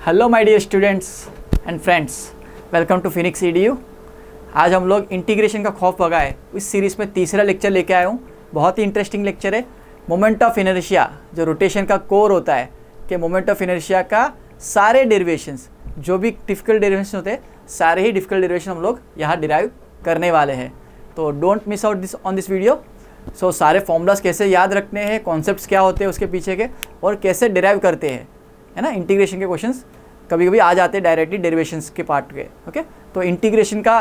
Hello my dear students and friends, welcome to Phoenix EDU। आज हम लोग integration का खौफ भगाए इस सीरीज़ में तीसरा लेक्चर लेके आया हूँ। बहुत ही इंटरेस्टिंग लेक्चर है। मोमेंट ऑफ इनर्शिया जो रोटेशन का कोर होता है कि मोमेंट ऑफ इनर्शिया का सारे डेरिवेशंस, जो भी डिफ़िकल्ट डेरिवेशन होते हैं, सारे ही डिफ़िकल्ट डेरिवेशन हम लोग यहाँ डिराइव करने वाले हैं। तो don't miss out this on this video. So सारे फॉर्मूलाज कैसे याद रखने हैं, कॉन्सेप्ट्स क्या होते हैं उसके पीछे के, और कैसे डिराइव करते हैं, है ना। इंटीग्रेशन के क्वेश्चंस कभी कभी आ जाते हैं डायरेक्टली डेरिवेशंस के पार्ट के। ओके, तो इंटीग्रेशन का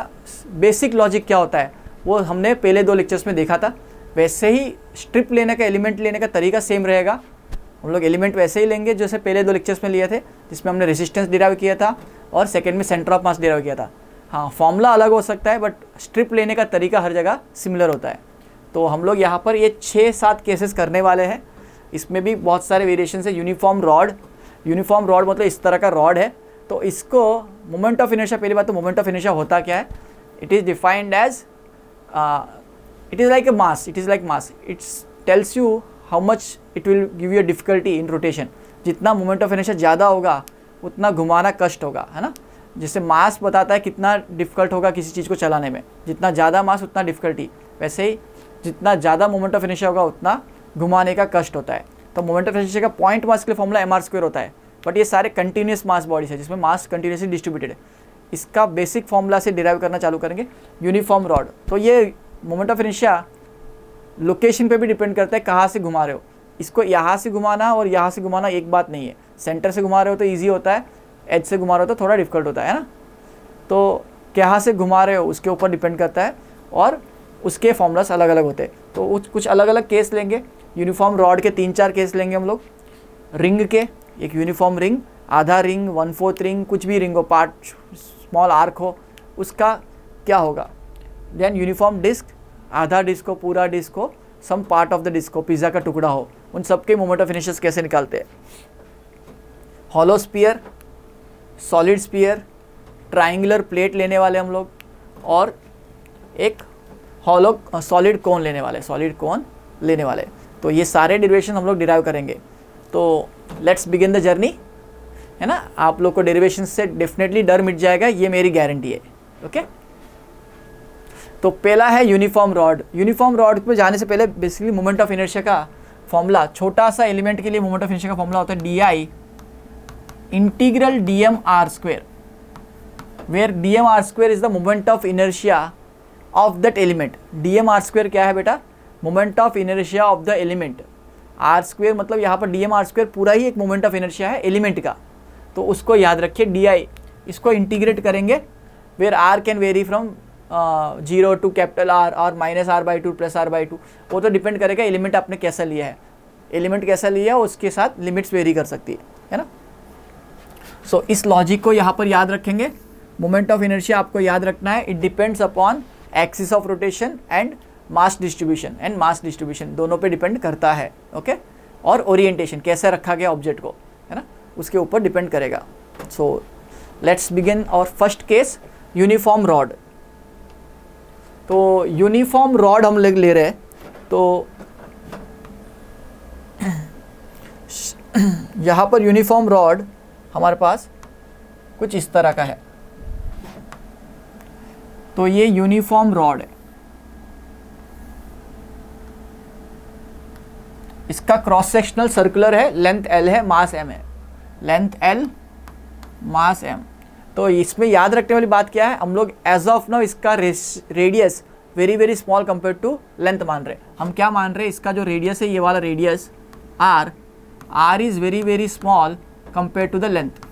बेसिक लॉजिक क्या होता है वो हमने पहले 2 लेक्चर्स में देखा था। वैसे ही स्ट्रिप लेने का, एलिमेंट लेने का तरीका सेम रहेगा। हम लोग एलिमेंट वैसे ही लेंगे जैसे पहले 2 लेक्चर्स में लिए थे, जिसमें हमने रेजिस्टेंस डिराइव किया था और सेकेंड में सेंटर ऑफ मास डिराइव किया था। हाँ, फॉर्मूला अलग हो सकता है बट स्ट्रिप लेने का तरीका हर जगह सिमिलर होता है। तो हम लोग यहाँ पर ये 6-7 केसेस करने वाले हैं। इसमें भी बहुत सारे वेरिएशन है। यूनिफॉर्म रॉड मतलब इस तरह का रॉड है। तो इसको मोमेंट ऑफ इनर्शिया, पहली बात तो मोमेंट ऑफ इनर्शिया होता क्या है? It is defined as it is like a mass. It's tells you how much it will give you difficulty in rotation. जितना मोमेंट ऑफ इनर्शिया ज़्यादा होगा उतना घुमाना कष्ट होगा, है ना। जैसे मास बताता है कितना डिफिकल्ट होगा किसी चीज़ को चलाने में, जितना ज़्यादा मास उतना डिफिकल्टी। वैसे ही जितना ज़्यादा मोमेंट ऑफ इनर्शिया होगा उतना घुमाने का कष्ट होता है। तो मोमेंट ऑफ इनर्शिया का पॉइंट मास के लिए फॉर्मूला mr² होता है। बट ये सारे कंटिन्यूस मास बॉडीज है जिसमें मास कंटिन्यूसली डिस्ट्रीब्यूटेड है। इसका बेसिक फॉर्मूला से डिराइव करना चालू करेंगे। यूनिफॉर्म रॉड, तो ये मोमेंट ऑफ इनर्शिया लोकेशन पे भी डिपेंड करता है कहाँ से घुमा रहे हो। इसको यहाँ से घुमाना और यहाँ से घुमाना एक बात नहीं है। सेंटर से घुमा रहे हो तो ईजी होता है, एज से घुमा रहे हो तो थोड़ा डिफिकल्ट होता है ना। तो कहाँ से घुमा रहे हो उसके ऊपर डिपेंड करता है और उसके फॉर्मूलास अलग अलग होते हैं। तो कुछ अलग अलग केस लेंगे। यूनिफॉर्म रॉड के 3-4 केस लेंगे हम लोग। रिंग के, एक यूनिफॉर्म रिंग, आधा रिंग, 1/4 रिंग, कुछ भी रिंग हो, पार्ट स्मॉल आर्क हो, उसका क्या होगा। देन यूनिफॉर्म डिस्क, आधा डिस्क हो, पूरा डिस्क हो, some part of the disc हो, पिज़्ज़ा का टुकड़ा हो, उन सबके मोमेंट ऑफ इनर्शिया कैसे निकालते हैं। Hollow sphere, solid sphere, triangular plate लेने वाले हम लोग, और एक हॉलो सॉलिड कोन लेने वाले। तो ये सारे डेरिवेशन हम लोग डिराइव करेंगे। तो लेट्स बिगिन द जर्नी, है ना। आप लोग को डेरिवेशन से डेफिनेटली डर मिट जाएगा, ये मेरी गारंटी है। ओके, तो पहला है यूनिफॉर्म रॉड। यूनिफॉर्म रॉड पे जाने से पहले बेसिकली मोमेंट ऑफ इनर्शिया का फॉर्मूला, छोटा सा एलिमेंट के लिए मोमेंट ऑफ इनर्शिया का फॉर्मूला होता है DI integral dmr², where dmr² is the moment of inertia of that element. dmr² क्या है बेटा? Moment of inertia of the element. r² मतलब यहाँ पर dmr² पूरा ही एक मोमेंट ऑफ इनर्शिया है एलिमेंट का। तो उसको याद रखिए DI। इसको इंटीग्रेट करेंगे where r can very from 0 to capital R और -r/2 +r/2। वो तो डिपेंड करेगा एलिमेंट आपने कैसा लिया है। एलिमेंट कैसा लिया है उसके साथ लिमिट्स वेरी कर सकती है ना। सो इस लॉजिक को यहाँ पर याद रखेंगे। मोमेंट ऑफ इनर्शिया आपको याद रखना है, it depends upon axis of rotation and mass distribution दोनों पे डिपेंड करता है। ओके, और ओरिएंटेशन कैसे रखा गया ऑब्जेक्ट को, है ना, उसके ऊपर डिपेंड करेगा। सो लेट्स बिगिन और फर्स्ट केस, यूनिफॉर्म रॉड। तो यूनिफॉर्म रॉड हम ले रहे हैं। तो यहाँ पर यूनिफॉर्म रॉड हमारे पास कुछ इस तरह का है। तो ये यूनिफॉर्म रॉड है। इसका क्रॉस सेक्शनल सर्कुलर है, लेंथ L है, मास M है। लेंथ L, मास M। तो इसमें याद रखने वाली बात क्या है, हम लोग एज ऑफ नाउ इसका radius very small compare to length मान रहे हैं। हम क्या मान रहे हैं, इसका जो रेडियस है, ये वाला radius R is very small compare to the length.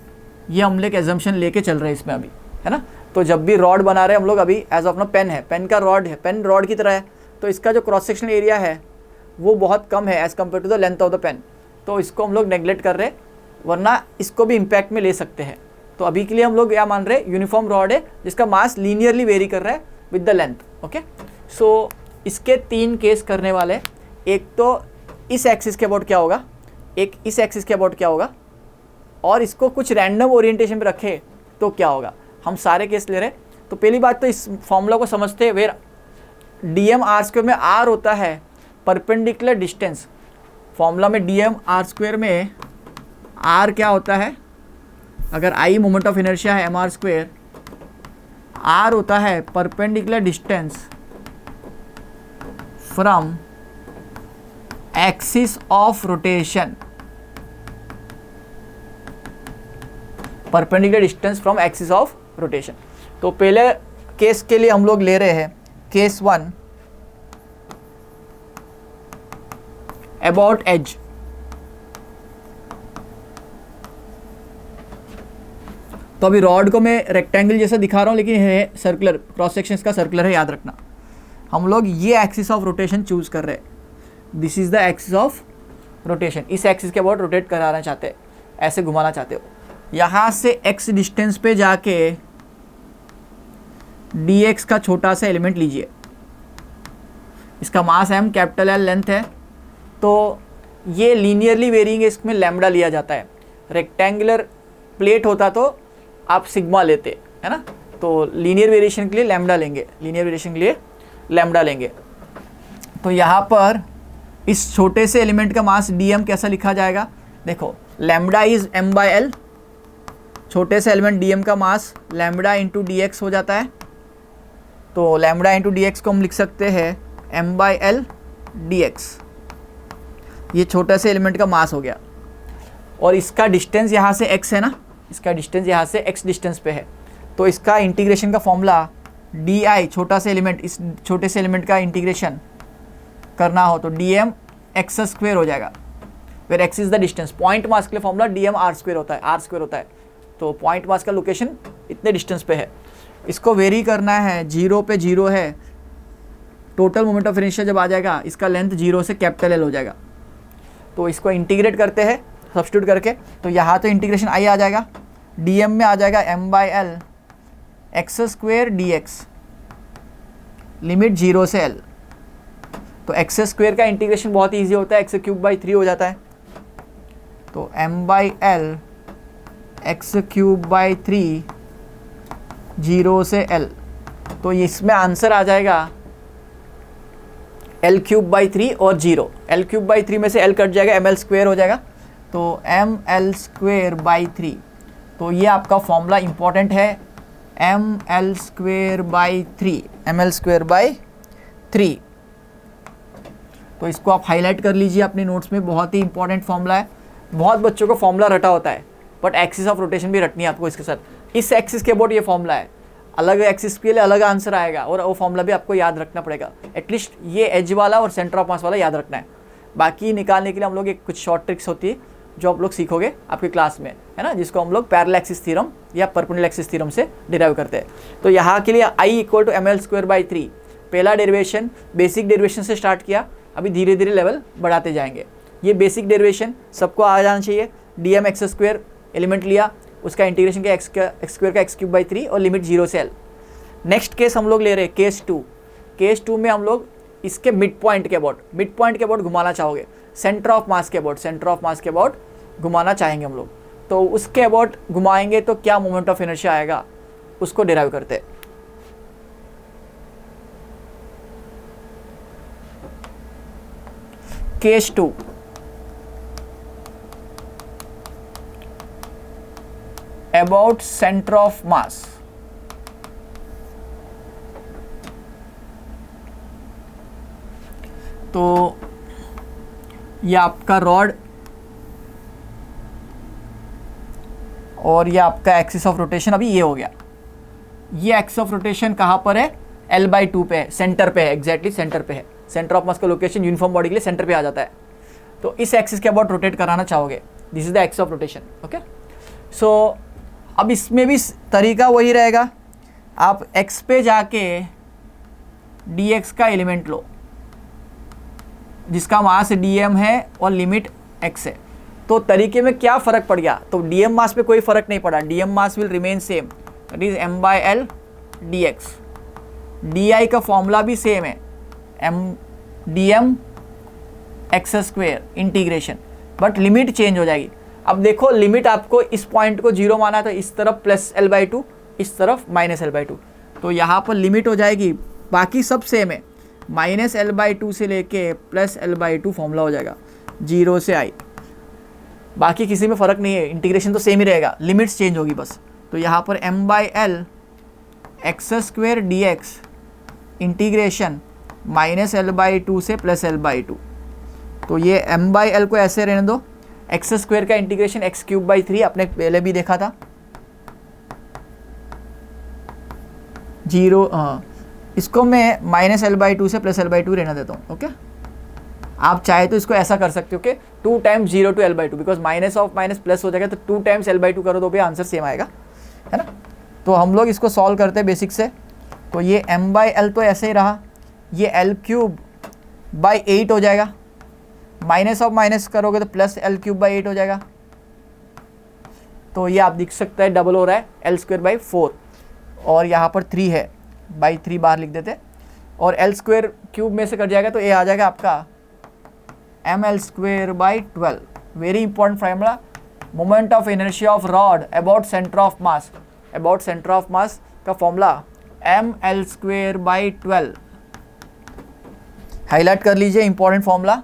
ये हम लोग एजम्पशन लेके चल रहे हैं इसमें अभी, है ना। तो जब भी रॉड बना रहे हैं हम लोग, अभी एज ऑफ नाउ पेन है, पेन का रॉड है, पेन रॉड की तरह है। तो इसका जो क्रॉस सेक्शनल एरिया है वो बहुत कम है as compare to the length of the pen. तो इसको हम लोग नेगलेक्ट कर रहे हैं, वरना इसको भी इम्पैक्ट में ले सकते हैं। तो अभी के लिए हम लोग क्या मान रहे हैं, यूनिफॉर्म रॉड है जिसका मास लीनियरली वेरी कर रहा है विद द लेंथ। ओके, सो इसके 3 केस करने वाले। एक तो इस एक्सिस के अबाउट क्या होगा, एक इस एक्सिस के अबाउट क्या होगा, और इसको कुछ रैंडम ओरिएंटेशन पे रखे तो क्या होगा। हम सारे केस ले रहे हैं। तो पहली बात तो इस फॉर्मूला को समझते हैं, वेयर dmr² में r होता है परपेंडिकुलर डिस्टेंस। फॉर्मूला में dmr² में r क्या होता है, अगर आई मोमेंट ऑफ इनर्शिया है mr², r होता है perpendicular distance from axis of rotation, perpendicular distance from axis of rotation. तो पहले केस के लिए हम लोग ले रहे हैं केस 1 अबाउट एज। तो अभी रॉड को मैं रेक्टेंगल जैसा दिखा रहा हूँ, लेकिन है सर्कुलर, क्रॉस सेक्शन का सर्कुलर है, याद रखना। हम लोग ये एक्सिस ऑफ रोटेशन चूज कर रहे हैं, this is the axis of rotation. इस एक्सिस के अबाउट रोटेट कराना चाहते हैं, ऐसे घुमाना चाहते हो। यहाँ से x डिस्टेंस पे जाके dx का छोटा सा एलिमेंट लीजिए, इसका मास m, कैपिटल L लेंथ है, तो ये लीनियरली वेरिंग है, इसमें लैम्बडा लिया जाता है। रेक्टेंगुलर प्लेट होता तो आप सिग्मा लेते, है ना। तो लीनियर वेरिएशन के लिए लैम्बडा लेंगे, लीनियर वेरिएशन के लिए लैम्बडा लेंगे। तो यहाँ पर इस छोटे से एलिमेंट का मास dm कैसा लिखा जाएगा, देखो लैम्बडा इज m/l, छोटे से एलिमेंट dm का मास लैम्बडा इंटू dx हो जाता है। तो लैम्बडा इंटू dx को हम लिख सकते हैं m/l dx, ये छोटा से एलिमेंट का मास हो गया। और इसका डिस्टेंस यहाँ से x है ना, इसका डिस्टेंस यहाँ से x डिस्टेंस पे है, तो इसका इंटीग्रेशन का फॉर्मूला di, छोटा से एलिमेंट, इस छोटे से एलिमेंट का इंटीग्रेशन करना हो तो dm x² हो जाएगा, फिर x is the distance. Point mass के लिए फॉर्मूला dm r² होता है, r² होता है। तो पॉइंट मास का लोकेशन इतने डिस्टेंस पे है, इसको वेरी करना है, 0 पे 0 है, टोटल मोमेंट ऑफ इनर्शिया जब आ जाएगा इसका लेंथ 0 से कैपिटल L हो जाएगा। तो इसको इंटीग्रेट करते हैं सब्स्टिट्यूट करके, तो यहाँ तो इंटीग्रेशन आई आ जाएगा, dm में आ जाएगा m/l x² dx, लिमिट 0 से l। तो x² का इंटीग्रेशन बहुत ईजी होता है, x³/3 हो जाता है। तो m/l x³/3 0 से l, तो इसमें आंसर आ जाएगा l³/3 और 0। l³/3 में से l कट जाएगा, ml² हो जाएगा, तो ml²/3। तो ये आपका फॉर्मूला इंपॉर्टेंट है, ml²/3। तो इसको आप हाईलाइट कर लीजिए अपने नोट्स में, बहुत ही इंपॉर्टेंट फॉर्मूला है। बहुत बच्चों को फॉर्मूला रटा होता है, बट एक्सिस ऑफ रोटेशन भी रटनी है आपको इसके साथ। इस एक्सिस के अबाउट ये फॉर्मूला है, अलग एक्सिस के लिए अलग आंसर आएगा, और वो फॉर्मूला भी आपको याद रखना पड़ेगा। एटलीस्ट ये एज वाला और सेंटर ऑफ मास वाला याद रखना है। बाकी निकालने के लिए हम लोग एक कुछ शॉर्ट ट्रिक्स होती है जो आप लोग सीखोगे आपकी क्लास में, है ना, जिसको हम लोग पैरेलल एक्सिस थ्योरम या परपेंडिकुलर एक्सिस थ्योरम से डिराइव करते हैं। तो यहाँ के लिए I = ml²/3, पहला डेरिवेशन बेसिक डेरिवेशन से स्टार्ट किया, अभी धीरे धीरे लेवल बढ़ाते जाएंगे। ये बेसिक डेरिवेशन सबको आ जाना चाहिए। dm x² एलिमेंट लिया, उसका इंटीग्रेशन किया x² का x³/3 और लिमिट 0 से l। नेक्स्ट केस हम लोग ले रहे हैं केस 2। केस 2 में हम लोग इसके मिड पॉइंट के अबाउट घुमाना चाहोगे, सेंटर ऑफ मास के अबाउट घुमाना चाहेंगे हम लोग। तो उसके अबाउट घुमाएंगे तो क्या मोमेंट ऑफ इनर्शिया आएगा, उसको डिराइव करते हैं। केस 2, अबाउट सेंटर ऑफ मास। तो ये आपका रॉड और ये आपका एक्सिस ऑफ रोटेशन अभी ये हो गया। ये एक्सिस ऑफ रोटेशन कहाँ पर है, l/2 पे है, सेंटर पे है, एग्जैक्टली सेंटर पे है। सेंटर ऑफ मास का लोकेशन यूनिफॉर्म बॉडी के लिए सेंटर पे आ जाता है। तो इस एक्सिस के अबाउट रोटेट कराना चाहोगे, this is the axis of rotation. Okay, so अब इसमें भी तरीका वही रहेगा, आप x पे जाके dx का एलिमेंट लो जिसका मास dm है और लिमिट x है। तो तरीके में क्या फ़र्क पड़ गया, तो dm मास पे कोई फ़र्क नहीं पड़ा, dm mass will remain same, that is m/l dx। di का फॉर्मूला भी सेम है, dm x² integration, but limit change हो जाएगी। अब देखो लिमिट आपको इस पॉइंट को 0 माना था, इस तरफ +l/2, इस तरफ -l/2, तो यहाँ पर लिमिट हो जाएगी, बाकी सब सेम है, -l/2 से लेके +l/2 फॉर्मूला हो जाएगा 0 से i। बाकी किसी में फ़र्क नहीं है, इंटीग्रेशन तो सेम ही रहेगा, लिमिट्स चेंज होगी बस। तो यहाँ पर m/l x square D x integration -l/2 से +l/2। तो ये m/l को ऐसे रहने दो, एक्स स्क्वेयर का इंटीग्रेशन x³ अपने पहले भी देखा था, 0 इसको मैं -l/2 से +l/2 रहना देता हूँ। ओके, आप चाहे तो इसको ऐसा कर सकते हो कि 2 times 0 to l/2, because minus of minus plus हो जाएगा, तो 2 टाइम्स l/2 करो तो भी आंसर सेम आएगा, है ना। तो हम लोग इसको सॉल्व करते हैं बेसिक से। तो ये m/l तो ऐसे ही रहा, ये l³/8 हो जाएगा, माइनस ऑफ माइनस करोगे तो +l³/8 हो जाएगा। तो ये आप देख सकते हैं डबल हो रहा है, l²/4, और यहाँ पर 3 है, बाई 3 बाहर लिख देते, और l²³ में से कट जाएगा तो ये आ जाएगा आपका ml²/12। Very important formula, moment of inertia of rod about centre of mass, about centre of मास का फॉर्मूला ml²/12। हाईलाइट कर लीजिए, इंपॉर्टेंट फॉर्मूला।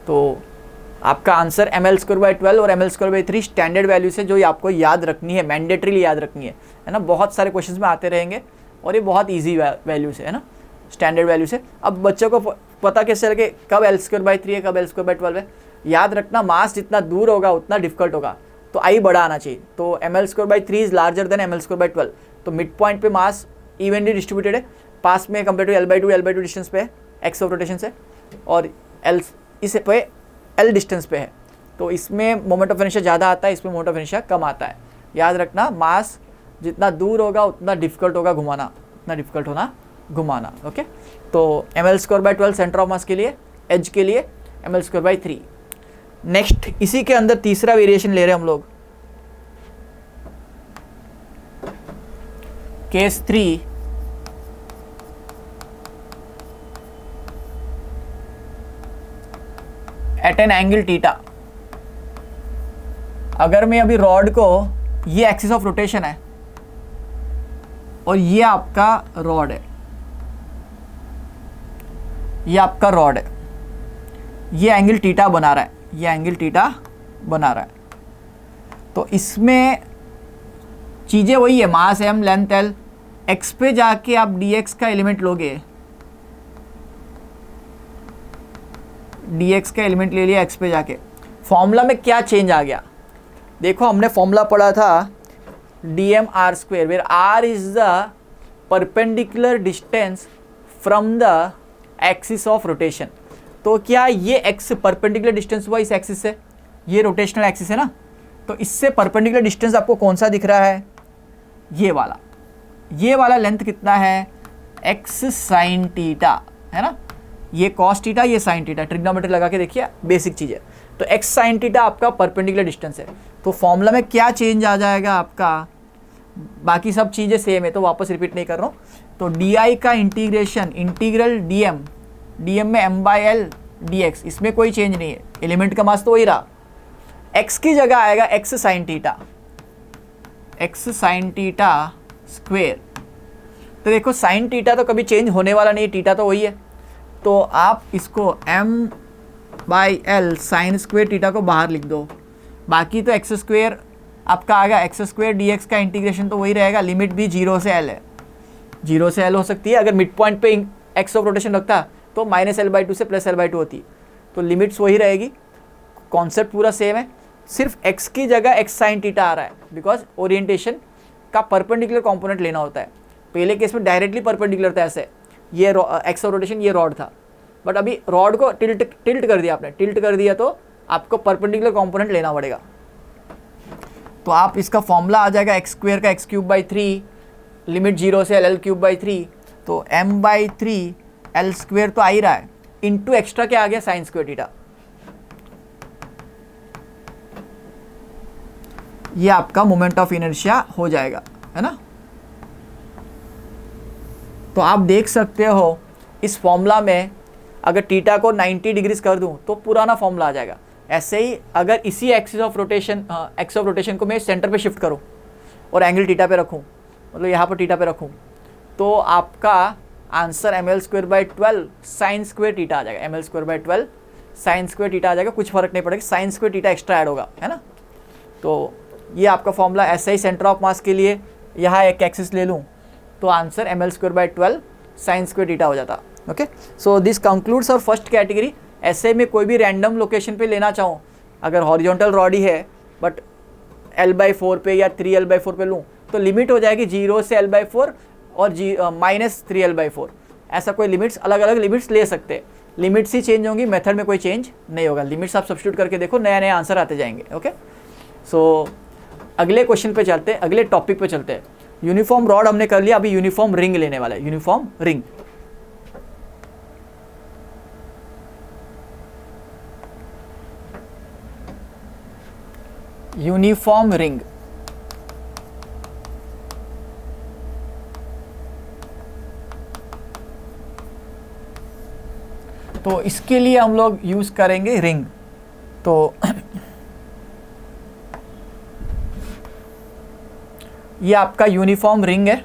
तो आपका आंसर ml²/12 और ml²/3 स्टैंडर्ड वैल्यू से जो आपको याद रखनी है, मैंडेटरीली याद रखनी है ना। बहुत सारे क्वेश्चंस में आते रहेंगे और ये बहुत इजी वैल्यू से, है ना, स्टैंडर्ड वैल्यू से। अब बच्चों को पता कैसे लगे कब l²/3 है, कब l²/12 है। याद रखना, मास जितना दूर होगा उतना डिफिकल्ट होगा, तो आई बड़ा आना चाहिए। तो ml²/3 is larger than ml²/12। तो मिड पॉइंट पे मास इवनली डिस्ट्रीब्यूटेड है, पास में कंपेयर टू l/2 डिस्टेंस पे है एक्स ऑफ रोटेशन से, और l इस पे l डिस्टेंस पे है। तो इसमें मोमेंट ऑफ इनर्शिया ज़्यादा आता है, इसमें मोमेंट ऑफ इनर्शिया कम आता है। याद रखना, मास जितना दूर होगा उतना डिफिकल्ट होगा घुमाना, उतना डिफिकल्ट होना घुमाना। ओके, तो ml²/12 सेंटर ऑफ मास के लिए, एज के लिए ml²/3। नेक्स्ट इसी के अंदर तीसरा वेरिएशन ले रहे हैं हम लोग, case 3। At an angle theta, अगर मैं अभी रॉड को, ये एक्सिस ऑफ रोटेशन है और ये आपका रॉड है, ये आपका रॉड है, ये एंगल थीटा बना रहा है, ये एंगल थीटा बना रहा है। तो इसमें चीज़ें वही है, मास m, लेंथ l। x पे जाके आप dx का एलिमेंट लोगे, dx का एलिमेंट ले लिया x पे जाके। फॉर्मूला में क्या चेंज आ गया देखो, हमने फॉर्मूला पढ़ा था dm(r²), where r is the perpendicular distance from the axis of rotation. तो क्या ये x परपेंडिकुलर डिस्टेंस हुआ इस एक्सिस से, ये रोटेशनल एक्सिस है ना, तो इससे परपेंडिकुलर डिस्टेंस आपको कौन सा दिख रहा है, ये वाला। ये वाला लेंथ कितना है, x sin थीटा, है ना, ये cos थीटा, ये sin थीटा। ट्रिग्नोमेट्री लगा के देखिए, बेसिक चीज़ है। तो x sin थीटा आपका परपेंडिकुलर डिस्टेंस है। तो फॉर्मूला में क्या चेंज आ जाएगा आपका, बाकी सब चीज़ें सेम है तो वापस रिपीट नहीं कर रहा हूँ। तो डी का इंटीग्रेशन, इंटीग्रल डी एम में m/l dx, इसमें कोई चेंज नहीं है, एलिमेंट का मास तो वही रहा। x की जगह आएगा x sin theta, x sin theta square. तो देखो sin थीटा तो कभी चेंज होने वाला नहीं, थीटा तो वही है। तो आप इसको m/l sin स्क्वेयर थीटा को बाहर लिख दो, बाकी तो x² आपका आएगा, x² dx का इंटीग्रेशन तो वही रहेगा। लिमिट भी 0 से l है, 0 से l हो सकती है। अगर मिड पॉइंट पे एक्स ऑफ रोटेशन रखता तो -l/2 से +l/2 होती, तो लिमिट्स वही रहेगी। कॉन्सेप्ट पूरा सेम है, सिर्फ x की जगह x sin थीटा आ रहा है, बिकॉज ओरिएंटेशन का परपेंडिकुलर कंपोनेंट लेना होता है। पहले केस में डायरेक्टली परपेंडिकुलर था, ऐसे ये एक्स ऑफ रोटेशन, ये रॉड था, बट अभी रॉड को टिल्ट कर दिया आपने, टिल्ट कर दिया तो आपको परपेंडिकुलर कंपोनेंट लेना पड़ेगा। तो आप इसका फॉर्मूला आ जाएगा x² का x³/3, लिमिट 0 से l3, तो m/3 l² तो आ ही रहा है, इंटू एक्स्ट्रा क्या आ गया, sin स्क्वेयर थीटा। ये आपका मोमेंट ऑफ इनर्शिया हो जाएगा, है ना। तो आप देख सकते हो इस फॉर्मूला में अगर थीटा को 90 डिग्रीज कर दूं तो पुराना फॉर्मूला आ जाएगा। ऐसे ही अगर इसी एक्सिस ऑफ रोटेशन को मैं सेंटर पे शिफ्ट करूं और एंगल थीटा पे रखूं, मतलब यहाँ पर थीटा पे रखूं, तो आपका answer ml² sine square theta आ जाएगा। ml² साइन स्क्वायर थीटा आ जाएगा, कुछ फर्क नहीं पड़ेगा, sign square theta extra add होगा, है ना। तो ये आपका फॉर्मूला ऐसे ही सेंटर ऑफ मास के लिए यहाँ एक एक्सिस ले लूँ तो answer ml² sine square theta हो जाता। ओके, सो दिस कंक्लूड्स और फर्स्ट कैटेगरी। ऐसे में कोई भी रैंडम लोकेशन पे लेना चाहूँ, अगर हॉरिजॉन्टल रॉड ही है बट l/4 पे या 3l/4 पे लूँ तो लिमिट हो जाएगी 0 से l/4 और -3l/4। ऐसा कोई लिमिट्स, अलग अलग लिमिट्स ले सकते हैं, लिमिट्स ही चेंज होंगी, मेथड में कोई चेंज नहीं होगा। लिमिट्स आप सब्स्टिट्यूट करके देखो, नया नया आंसर आते जाएंगे। ओके, सो अगले क्वेश्चन पे चलते हैं, अगले टॉपिक पे चलते हैं। यूनिफॉर्म रॉड हमने कर लिया, अभी यूनिफॉर्म रिंग लेने वाला है। यूनिफॉर्म रिंग, यूनिफॉर्म रिंग तो इसके लिए हम लोग यूज करेंगे रिंग। तो ये आपका यूनिफॉर्म रिंग है।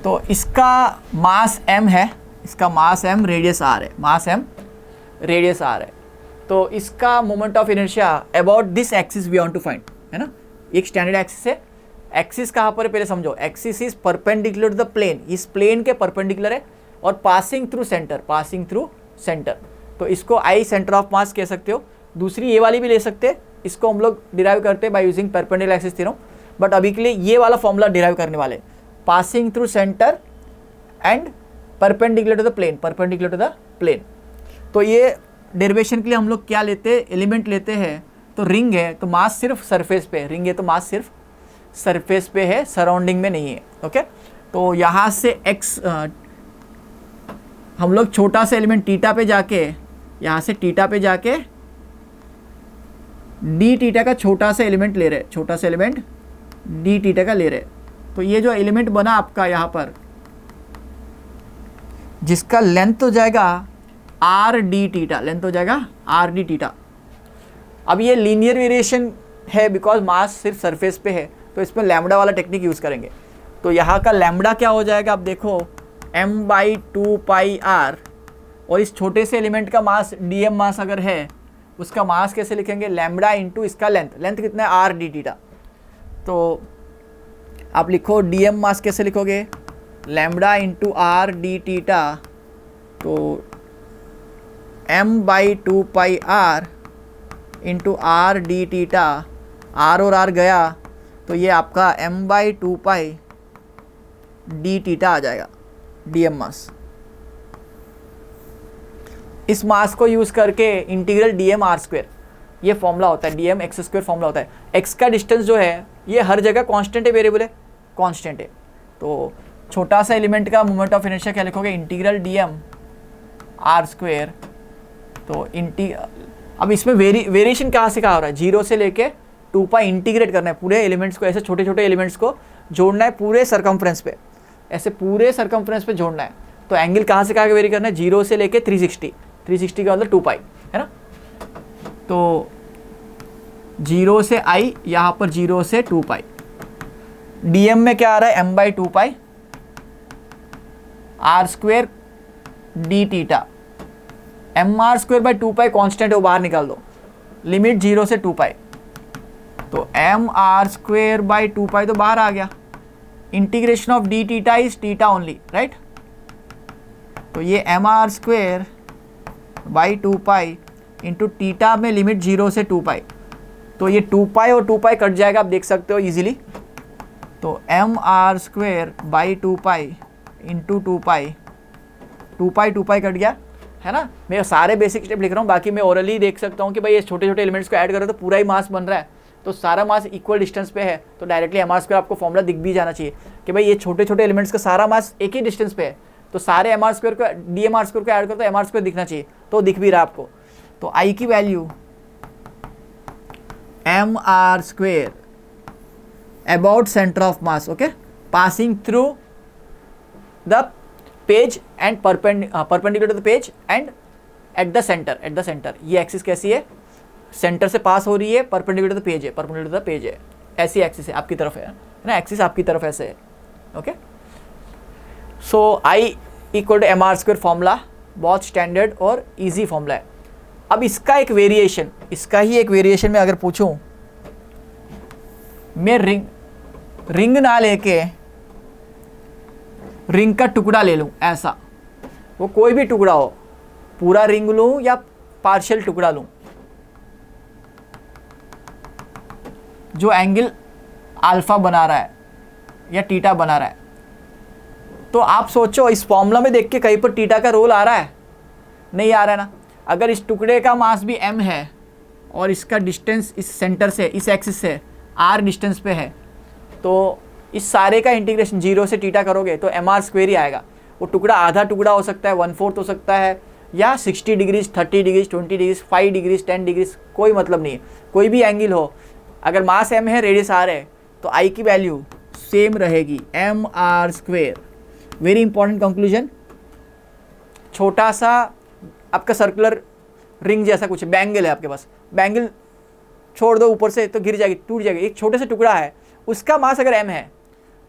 तो इसका मास m है, इसका मास m, रेडियस r है, मास m रेडियस r है। तो इसका moment of inertia about this axis we want to find, है ना। एक स्टैंडर्ड एक्सिस है। एक्सिस कहाँ पर है पहले समझो, axis is perpendicular to the plane, इस प्लेन के परपेंडिकुलर है और passing through centre, passing through centre. तो इसको आई सेंटर ऑफ मास कह सकते हो। दूसरी ये वाली भी ले सकते हैं, इसको हम लोग डिराइव करते हैं by using perpendicular axis theorem, but अभी के लिए ये वाला फॉर्मूला डिराइव करने वाले, passing through centre and perpendicular to the plane, perpendicular to the plane. तो ये डेरिवेशन के लिए हम लोग क्या लेते हैं, एलिमेंट लेते हैं। तो रिंग है तो मास सिर्फ सरफेस पे, रिंग है तो मास सिर्फ सरफेस पे है, सराउंडिंग में नहीं है। ओके, तो यहाँ से x हम लोग छोटा सा एलिमेंट थीटा पे जाके, यहाँ से थीटा पे जाके डी थीटा का छोटा सा एलिमेंट ले रहे, छोटा सा एलिमेंट डी थीटा का ले रहे। तो ये जो एलिमेंट बना आपका यहाँ पर, जिसका लेंथ हो जाएगा आर डी थीटा, लेंथ हो जाएगा आर डी थीटा। अब ये लीनियर वेरिएशन है बिकॉज मास सिर्फ सरफेस पे है, तो इसमें लैम्बडा वाला टेक्निक यूज़ करेंगे। तो यहाँ का लैम्बडा क्या हो जाएगा, आप देखो m/2πr, और इस छोटे से एलिमेंट का मास dm मास अगर है, उसका मास कैसे लिखेंगे, लैम्बडा इंटू इसका लेंथ, लेंथ कितना है आर डी थीटा। तो आप लिखो dm मास कैसे लिखोगे, lambda into R D theta. तो m/2πr into R D theta, R और आर गया तो ये आपका m/2π डी थीटा आ जाएगा, dm मास। इस मास को यूज़ करके इंटीग्रल dm r², ये फॉर्मूला होता है, dm x² फॉर्मूला होता है। x का डिस्टेंस जो है ये हर जगह कांस्टेंट है, वेरिएबल है, कांस्टेंट है। तो छोटा सा एलिमेंट का मोमेंट ऑफ इनर्शिया क्या लिखोगे, इंटीग्रल dm r²। तो अब इसमें वेरिएशन कहाँ से कहाँ हो रहा है, 0 से लेके 2π इंटीग्रेट करना है, पूरे एलिमेंट्स को, ऐसे छोटे छोटे एलिमेंट्स को जोड़ना है पूरे सरकमफ्रेंस पे, ऐसे पूरे सरकमफ्रेंस पे जोड़ना है। तो एंगल कहाँ से कहाँ वेरी करना है, 0 से लेके 360, 360 का मतलब 2π, है ना। तो 0 से i, यहाँ पर 0 से 2π। dm में क्या आ रहा है, m/2π r² D theta. mr²/2π constant है, वो बाहर निकाल दो, लिमिट 0 से 2π। तो mr²/2π तो बाहर आ गया, integration of D theta is theta only, right. तो ये mr²/2π इंटू थीटा में लिमिट 0 से 2π। तो ये 2π और 2π कट जाएगा, आप देख सकते हो इजीली। तो mr²/2π इंटू 2π, 2π कट गया, है ना। मैं सारे बेसिक स्टेप लिख रहा हूँ, बाकी मैं ओरली देख सकता हूँ कि भाई ये छोटे छोटे एलिमेंट्स को ऐड करो तो पूरा ही मास बन रहा है। तो सारा मास इक्वल डिस्टेंस पे है, तो डायरेक्टली mr² आपको फॉर्मूला दिख भी जाना चाहिए कि भाई ये छोटे छोटे एलिमेंट्स का सारा मास एक ही डिस्टेंस पे है। तो सारे mr² को dm r² को ऐड करो तो mr² दिखना चाहिए, तो दिख भी रहा है आपको। तो i की value mr² about centre of mass, okay, passing through the page and perpendicular to the page and at the centre. ये एक्सिस कैसी है, सेंटर से पास हो रही है, परपेंडिकुलर टू द पेज है, परपेंडिकुलर टू द पेज है। ऐसी एक्सिस है आपकी तरफ है ना, एक्सिस आपकी तरफ ऐसे है। Okay, so I equal to mr² formula बहुत स्टैंडर्ड और इजी फॉर्मूला है। अब इसका एक वेरिएशन, इसका ही एक वेरिएशन में अगर पूछूं, मैं रिंग ना लेके रिंग का टुकड़ा ले लूं, ऐसा, वो कोई भी टुकड़ा हो, पूरा रिंग लूं या पार्शियल टुकड़ा लूं, जो एंगल अल्फा बना रहा है या टीटा बना रहा है, तो आप सोचो इस फॉर्मूला में देख के कहीं पर टीटा का रोल आ रहा है? नहीं आ रहा है ना। अगर इस टुकड़े का मास भी m है और इसका डिस्टेंस इस सेंटर से, इस एक्सिस से r डिस्टेंस पे है, तो इस सारे का इंटीग्रेशन 0 से टीटा करोगे तो mr² ही आएगा। वो टुकड़ा आधा टुकड़ा हो सकता है, 1/4 हो सकता है, या 60 degrees, 30 degrees, 20 degrees, 5 degrees, 10 degrees, कोई मतलब नहीं है, कोई भी एंगल हो। अगर मास m है, रेडियस r है, तो i की वैल्यू सेम रहेगी, mr²। Very important conclusion. छोटा सा आपका सर्कुलर रिंग जैसा कुछ बैंगल है आपके पास, बैंगल छोड़ दो ऊपर से तो गिर जाएगी, टूट जाएगी। एक छोटे से टुकड़ा है, उसका मास अगर m है,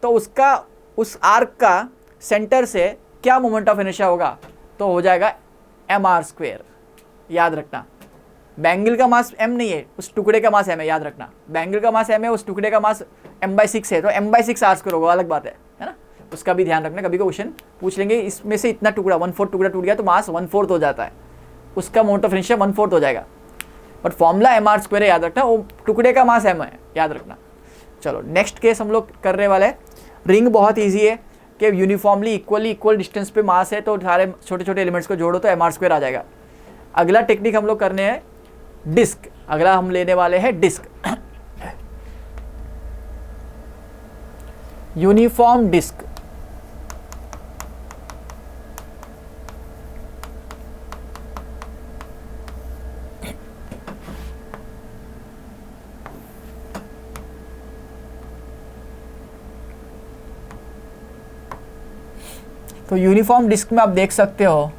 तो उसका उस आर्क का सेंटर से क्या मोमेंट ऑफ इनर्शिया होगा? तो हो जाएगा mr²। याद रखना, बैंगल का मास m नहीं है, उस टुकड़े का मास m है, याद रखना। बैंगल का मास m है, उस टुकड़े का मास m/6 है, तो m/6 r² होगा, अलग बात है ना। उसका भी ध्यान रखना, कभी को क्वेश्चन पूछ लेंगे इसमें से इतना टुकड़ा 1/4 टुकड़ा टूट गया तो मास 1/4 हो जाता है, उसका मोमेंट ऑफ इनर्शिया 1/4 हो जाएगा। बट फॉर्मूला mr² है, याद रखना, वो टुकड़े का मास m है, याद रखना। चलो नेक्स्ट केस हम लोग करने वाले हैं। रिंग बहुत ईजी है कि यूनिफॉर्मली इक्वल डिस्टेंस पे मास है, तो सारे छोटे छोटे एलिमेंट्स को जोड़ो तो mr² आ जाएगा। अगला टेक्निक हम लोग करने हैं डिस्क। अगला हम लेने वाले हैं डिस्क, यूनिफॉर्म डिस्क। तो यूनिफॉर्म डिस्क में आप देख सकते हो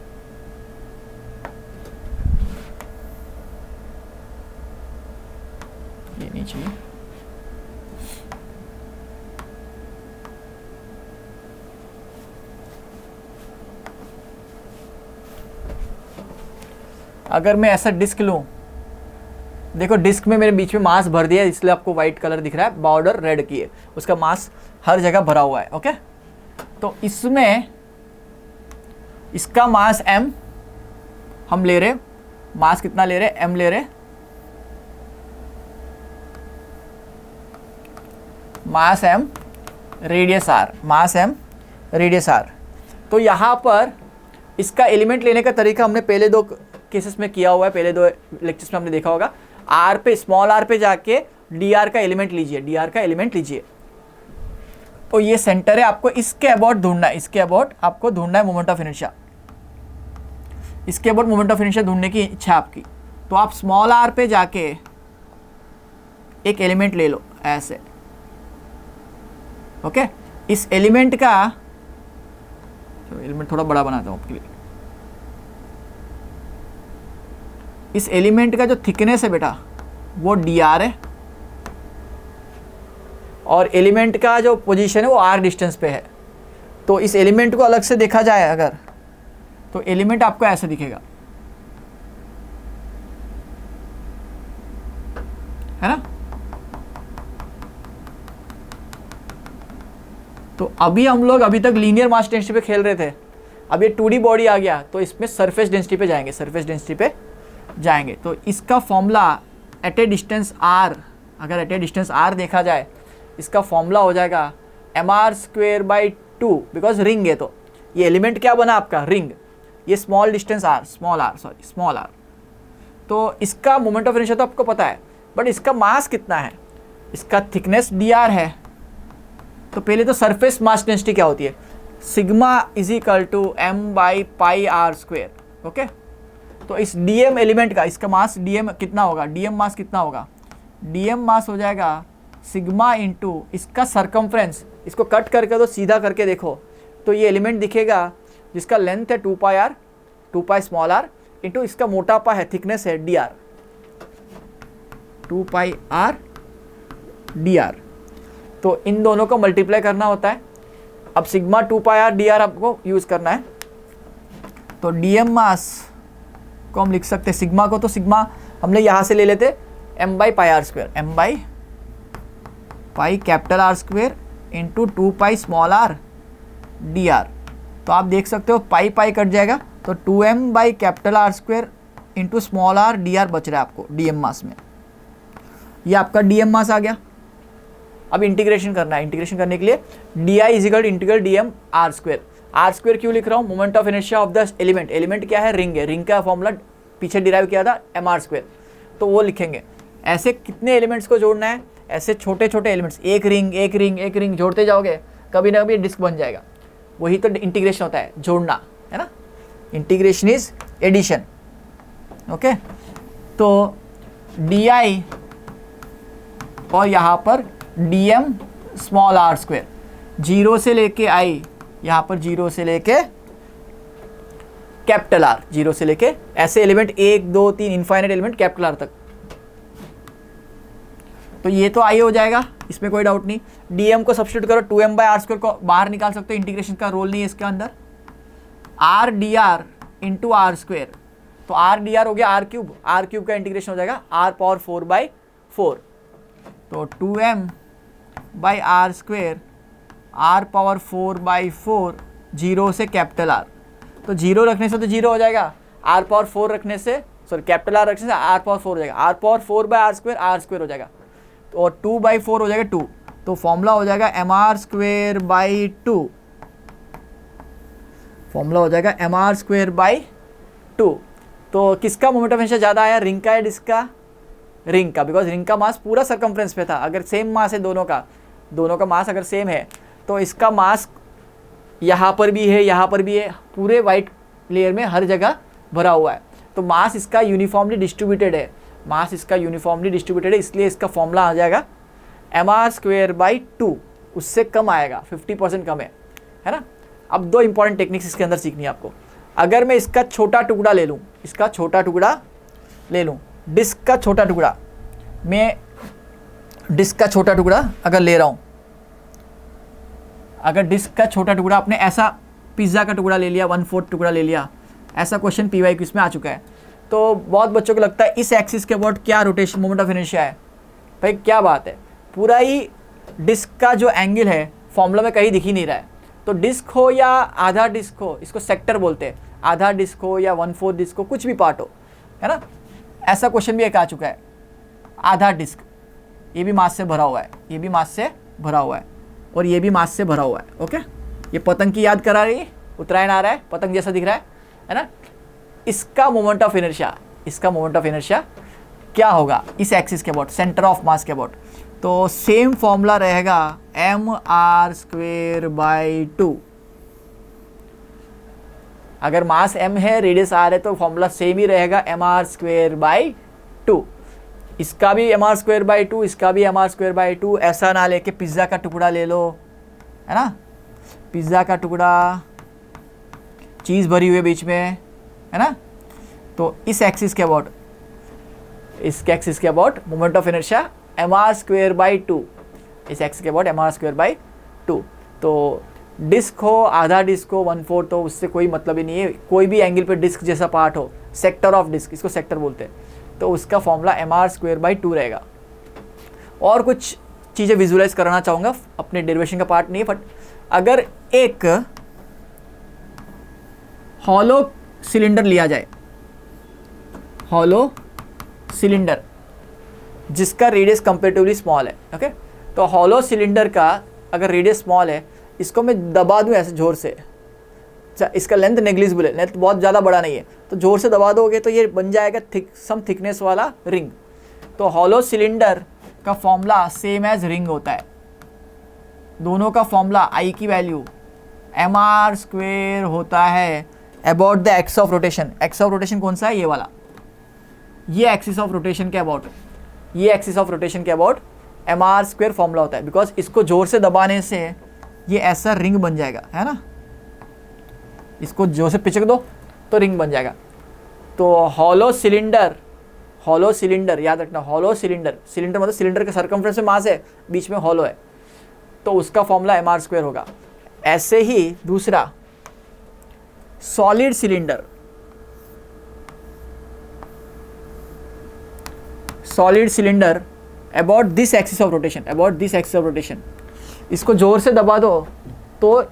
ये नीचे, अगर मैं ऐसा डिस्क लूं, देखो डिस्क में मेरे बीच में मास भर दिया है, इसलिए आपको व्हाइट कलर दिख रहा है, बॉर्डर रेड की है, उसका मास हर जगह भरा हुआ है। ओके, तो इसमें इसका मास m हम ले रहे, मास कितना ले रहे? m ले रहे, मास m, रेडियस r, मास m, रेडियस r। तो यहाँ पर इसका एलिमेंट लेने का तरीका हमने पहले दो केसेस में किया हुआ है, पहले दो लेक्चर्स में हमने देखा होगा। r पे, स्मॉल r पे जाके dr का एलिमेंट लीजिए, dr का एलिमेंट लीजिए। तो ये सेंटर है, आपको इसके अबाउट ढूंढना है, इसके अबाउट आपको ढूंढना है मोमेंट ऑफ इनर्शिया, इसके अबाउट मोमेंट ऑफ इनर्शिया ढूंढने की इच्छा आपकी। तो आप स्मॉल r पे जाके एक एलिमेंट ले लो ऐसे। ओके, इस एलिमेंट का, एलिमेंट थोड़ा बड़ा बनाता हूं आपके लिए। इस एलिमेंट का जो थिकनेस है बेटा वो dr है, और एलिमेंट का जो पोजीशन है वो r डिस्टेंस पे है। तो इस एलिमेंट को अलग से देखा जाए अगर, तो एलिमेंट आपको ऐसे दिखेगा, है ना। तो अभी हम लोग अभी तक लीनियर मास डेंसिटी पे खेल रहे थे, अब ये 2D बॉडी आ गया तो इसमें सरफेस डेंसिटी पे जाएंगे, सरफेस डेंसिटी पे जाएंगे। तो इसका formula at a distance r, अगर एट ए डिस्टेंस r देखा जाए, इसका फॉर्मूला हो जाएगा mr²/2, बिकॉज रिंग है तो ये एलिमेंट क्या बना आपका? रिंग। ये small distance r, small r। तो इसका मोमेंट ऑफ इनर्शिया तो आपको पता है, बट इसका मास कितना है? इसका थिकनेस dr है। तो पहले तो सरफेस मास डेंसिटी क्या होती है? Sigma is equal to m/πr²। Okay, तो इस dm एलिमेंट का, इसका मास dm कितना होगा? dm मास कितना होगा? dm मास हो जाएगा सिग्मा इंटू इसका सरकमफ्रेंस। इसको कट करके तो सीधा करके देखो तो ये एलिमेंट दिखेगा जिसका लेंथ है 2πr, 2π स्मॉल r इंटू इसका मोटापा है, थिकनेस है dr, 2πr dr। तो इन दोनों को मल्टीप्लाई करना होता है। अब सिग्मा 2 पाई आर dr आपको यूज करना है। तो dm मास को हम लिख सकते हैं, सिग्मा को तो सिग्मा हमने यहाँ से ले लेते m by pi R square, m by pi capital R square into 2 pi small R dr। तो आप देख सकते हो पाई पाई कट जाएगा, तो 2m by capital R square into small R dr बच रहा है आपको dm मास में। ये आपका dm मास आ गया। अब इंटीग्रेशन करना है। इंटीग्रेशन करने के लिए di is equal integral dm R square. R square क्यों लिख रहा हूँ? Moment of inertia of the element. Element क्या है? रिंग है। रिंग का फॉर्मूला पीछे डिराइव किया था एम आर स्क्वेयर, तो वो लिखेंगे। ऐसे कितने एलिमेंट्स को जोड़ना है? ऐसे छोटे छोटे एलिमेंट्स, एक रिंग एक रिंग एक रिंग जोड़ते जाओगे, कभी ना कभी डिस्क बन जाएगा। वही तो इंटीग्रेशन होता है, जोड़ना, है ना। Integration is addition. ओके, तो di और यहाँ पर dm स्मॉल आर स्क्वेयर, 0 से लेके i, यहाँ पर 0 से लेके कैपिटल आर, 0 से लेके ऐसे element 1 2 3 infinite element capital R तक। तो ये तो आई हो जाएगा, इसमें कोई डाउट नहीं। dm को सब्स्टिट्यूट करो, 2m बाई आर स्क्वायर को बाहर निकाल सकते हो, इंटीग्रेशन का रोल नहीं है इसके अंदर। r dr into R square, तो r dr हो गया r क्यूब का इंटीग्रेशन हो जाएगा r पावर 4 बाई 4। तो 2m by R square r power 4 by 4, 0 से कैपिटल R। तो 0 रखने से तो 0 हो जाएगा, r पावर 4 रखने से, सॉरी कैपिटल R रखने से r पावर 4 हो जाएगा, r power 4 by R square हो जाएगा, और 2 बाई 4 हो जाएगा 2। तो फॉर्मूला हो जाएगा M R square by 2। Formula हो जाएगा एम आर स्क्वेयर बाई 2। तो किसका मोमेंट ऑफ इनर्शिया ज़्यादा आया? रिंग का या डिस्क का? रिंग का, बिकॉज रिंग का मास पूरा सर्कमफ्रेंस पे था। अगर सेम मास है दोनों का मास अगर सेम है, तो इसका मास यहाँ पर भी है, यहाँ पर भी है, पूरे वाइट लेयर में हर जगह भरा हुआ है। तो मास इसका यूनिफॉर्मली डिस्ट्रीब्यूटेड है, मास इसका यूनिफॉर्मली डिस्ट्रीब्यूटेड है, इसलिए इसका फॉर्मूला आ जाएगा एम आर स्क्वेयर बाई 2। उससे कम आएगा, 50% कम है ना। अब दो इंपॉर्टेंट टेक्निक्स इसके अंदर सीखनी है आपको। अगर मैं इसका छोटा टुकड़ा ले लूँ, इसका छोटा टुकड़ा ले लूँ, डिस्क का छोटा टुकड़ा, मैं डिस्क का छोटा टुकड़ा अगर ले रहा हूँ, अगर डिस्क का छोटा टुकड़ा आपने ऐसा पिज़्ज़ा का टुकड़ा ले लिया, 1/4 टुकड़ा ले लिया, ऐसा क्वेश्चन PYQ में आ चुका है। तो बहुत बच्चों को लगता है इस एक्सिस के अबाउट क्या रोटेशन मोमेंट ऑफ इनर्शिया है। भाई क्या बात है, पूरा ही डिस्क का जो एंगल है फॉर्मूला में कहीं दिख ही नहीं रहा है। तो डिस्क हो या आधा डिस्क हो, इसको सेक्टर बोलते हैं, आधा डिस्क हो या 1/4 डिस्क हो, कुछ भी पार्ट हो, है ना। ऐसा क्वेश्चन भी एक आ चुका है, आधा डिस्क, ये भी मास से भरा हुआ है, ये भी मास से भरा हुआ है, और ये भी मास से भरा हुआ है। ओके, ये पतंग की याद करा रही है, उत्तरायण आ रहा है, पतंग जैसा दिख रहा है ना। इसका मोमेंट ऑफ इनर्शिया, इसका मोमेंट ऑफ इनर्शिया क्या होगा इस एक्सिस के अबाउट, सेंटर ऑफ मास के अबाउट। तो सेम फॉर्मूला रहेगा एम आर स्क्वेयर बाई 2। अगर मास m है, रेडियस r है, तो फॉर्मूला सेम ही रहेगा एम आर स्क्वेयर बाई 2। इसका भी एम आर स्क्वेयर बाई 2, इसका भी एम आर स्क्वेयर बाई 2। ऐसा ना लेके पिज़्ज़ा का टुकड़ा ले लो, है ना, पिज़्ज़ा का टुकड़ा, चीज़ भरी हुई है बीच में, है ना। तो इस एक्सिस के अबाउट, इस एक्सिस के about moment of inertia M R square by 2, इस एक्सिस के about M R square by 2। तो डिस्क हो, आधा डिस्क हो, 1/4, तो उससे कोई मतलब ही नहीं है। कोई भी एंगल पे डिस्क जैसा पार्ट हो, सेक्टर ऑफ डिस्क, इसको सेक्टर बोलते हैं, तो उसका formula M R square by 2 रहेगा। और कुछ चीज़ें विजुलाइज कराना चाहूँगा, अपने डेरिवेशन का पार्ट नहीं है, बट अगर एक हॉलो सिलेंडर लिया जाए, हॉलो सिलेंडर जिसका रेडियस कंपेरेटिवली स्मॉल है, ओके, तो हॉलो सिलेंडर का अगर रेडियस स्मॉल है, इसको मैं दबा दूं ऐसे जोर से, इसका लेंथ नेग्लिजिबल है, लेंथ बहुत ज़्यादा बड़ा नहीं है, तो जोर से दबा दोगे तो ये बन जाएगा सम थिकनेस वाला रिंग। तो हॉलो सिलेंडर का फॉर्मूला सेम एज रिंग होता है। दोनों का फॉर्मूला आई की वैल्यू एम आर स्क्वेयर होता है about the axis of rotation. Axis of rotation कौन सा है? ये वाला, ये एक्सिस ऑफ रोटेशन के अबाउट, ये एक्सिस ऑफ रोटेशन के about M R square formula होता है। बिकॉज इसको जोर से दबाने से ये ऐसा रिंग बन जाएगा, है ना, इसको जोर से पिचक दो तो रिंग बन जाएगा। तो हॉलो सिलेंडर हॉलो सिलेंडर, याद रखना हॉलो सिलेंडर, सिलेंडर मतलब सिलेंडर के सर्कमफ्रेंस में मास है, बीच में हॉलो है, तो उसका फॉर्मूला mr² होगा। ऐसे ही दूसरा solid cylinder, solid cylinder about this axis of rotation, about this axis of rotation, इसको जोर से दबा दो तो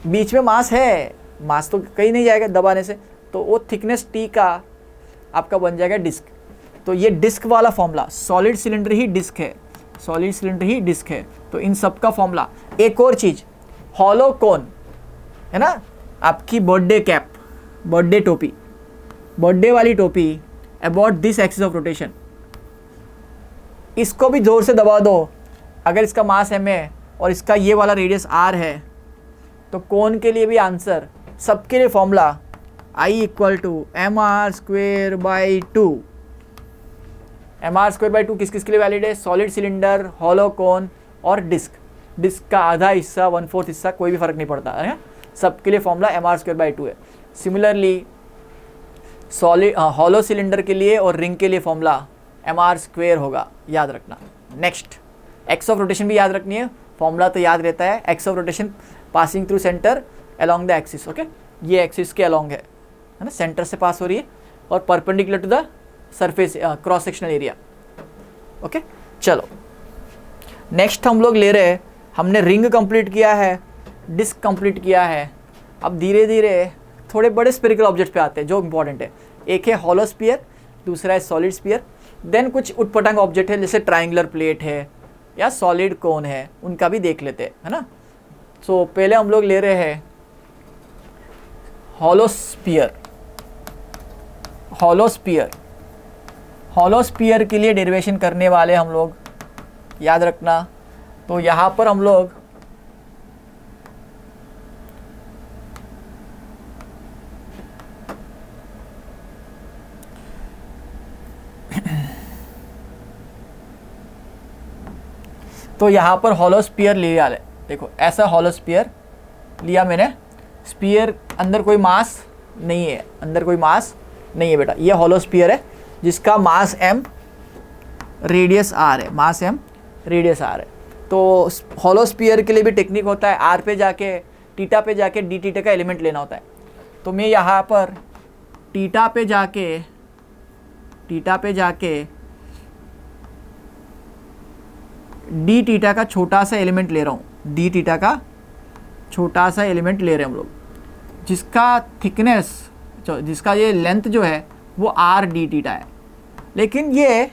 बीच में मास है, मास तो कहीं नहीं जाएगा दबाने से, तो वो थिकनेस टी का आपका बन जाएगा डिस्क। तो ये डिस्क वाला फॉर्मूला, सॉलिड सिलेंडर ही डिस्क है, सॉलिड सिलेंडर ही डिस्क है, तो इन सब का फॉर्मूला। एक और चीज़, हॉलो कोन है ना, आपकी बर्थडे कैप, बर्थडे टोपी, बर्थडे वाली टोपी about this axis of rotation, इसको भी जोर से दबा दो, अगर इसका मास m है और इसका ये वाला रेडियस r है, तो कोन के लिए भी आंसर, सबके लिए formula I equal to mr² by 2। mr² by 2 किस किस के लिए वैलिड है? सॉलिड सिलेंडर, हॉलो कोन और डिस्क। डिस्क का आधा हिस्सा, 1/4 हिस्सा, कोई भी फर्क नहीं पड़ता है, सबके लिए फॉर्मूला mr² बाई 2 है। सिमिलरली सॉलिड हॉलो सिलेंडर के लिए और रिंग के लिए फॉर्मूला mr² होगा, याद रखना। नेक्स्ट, एक्स ऑफ रोटेशन भी याद रखनी है, फॉर्मूला तो याद रहता है, axis of rotation passing through centre along the axis. Okay, ये एक्सिस के अलोंग है ना, सेंटर से पास हो रही है और perpendicular to the surface cross sectional area. Okay, चलो नेक्स्ट हम लोग ले रहे हैं, हमने रिंग कंप्लीट किया है, डिस्क कंप्लीट किया है, अब धीरे धीरे थोड़े बड़े स्फेरिकल ऑब्जेक्ट पे आते हैं जो इंपॉर्टेंट है। एक है हॉलो स्फीयर, दूसरा है सॉलिड स्फीयर, देन कुछ उटपटांग ऑब्जेक्ट है जैसे ट्राइंगुलर प्लेट है या सॉलिड कोन है, उनका भी देख लेते हैं, है ना। सो पहले हम लोग ले रहे हैं hollow sphere. Hollow sphere, hollow sphere के लिए डेरिवेशन करने वाले हम लोग, याद रखना। तो यहाँ पर हम लोग तो यहाँ पर हॉलो स्फीयर लिया, देखो ऐसा हॉलो स्फीयर लिया मैंने, स्फीयर अंदर कोई मास नहीं है, अंदर कोई मास नहीं है बेटा, ये हॉलो स्फीयर है जिसका मास m, रेडियस r है, मास m, रेडियस r है। तो हॉलो स्फीयर के लिए भी टेक्निक होता है, r पे जाके, थीटा पे जाके डी थीटा का एलिमेंट लेना होता है। तो मैं यहाँ पर थीटा पे जाके डी थीटा का छोटा सा एलिमेंट ले रहा हूँ, डी थीटा का छोटा सा एलिमेंट ले रहे हैं हम लोग, जिसका थिकनेस, जिसका ये लेंथ जो है वो r डी थीटा है। लेकिन ये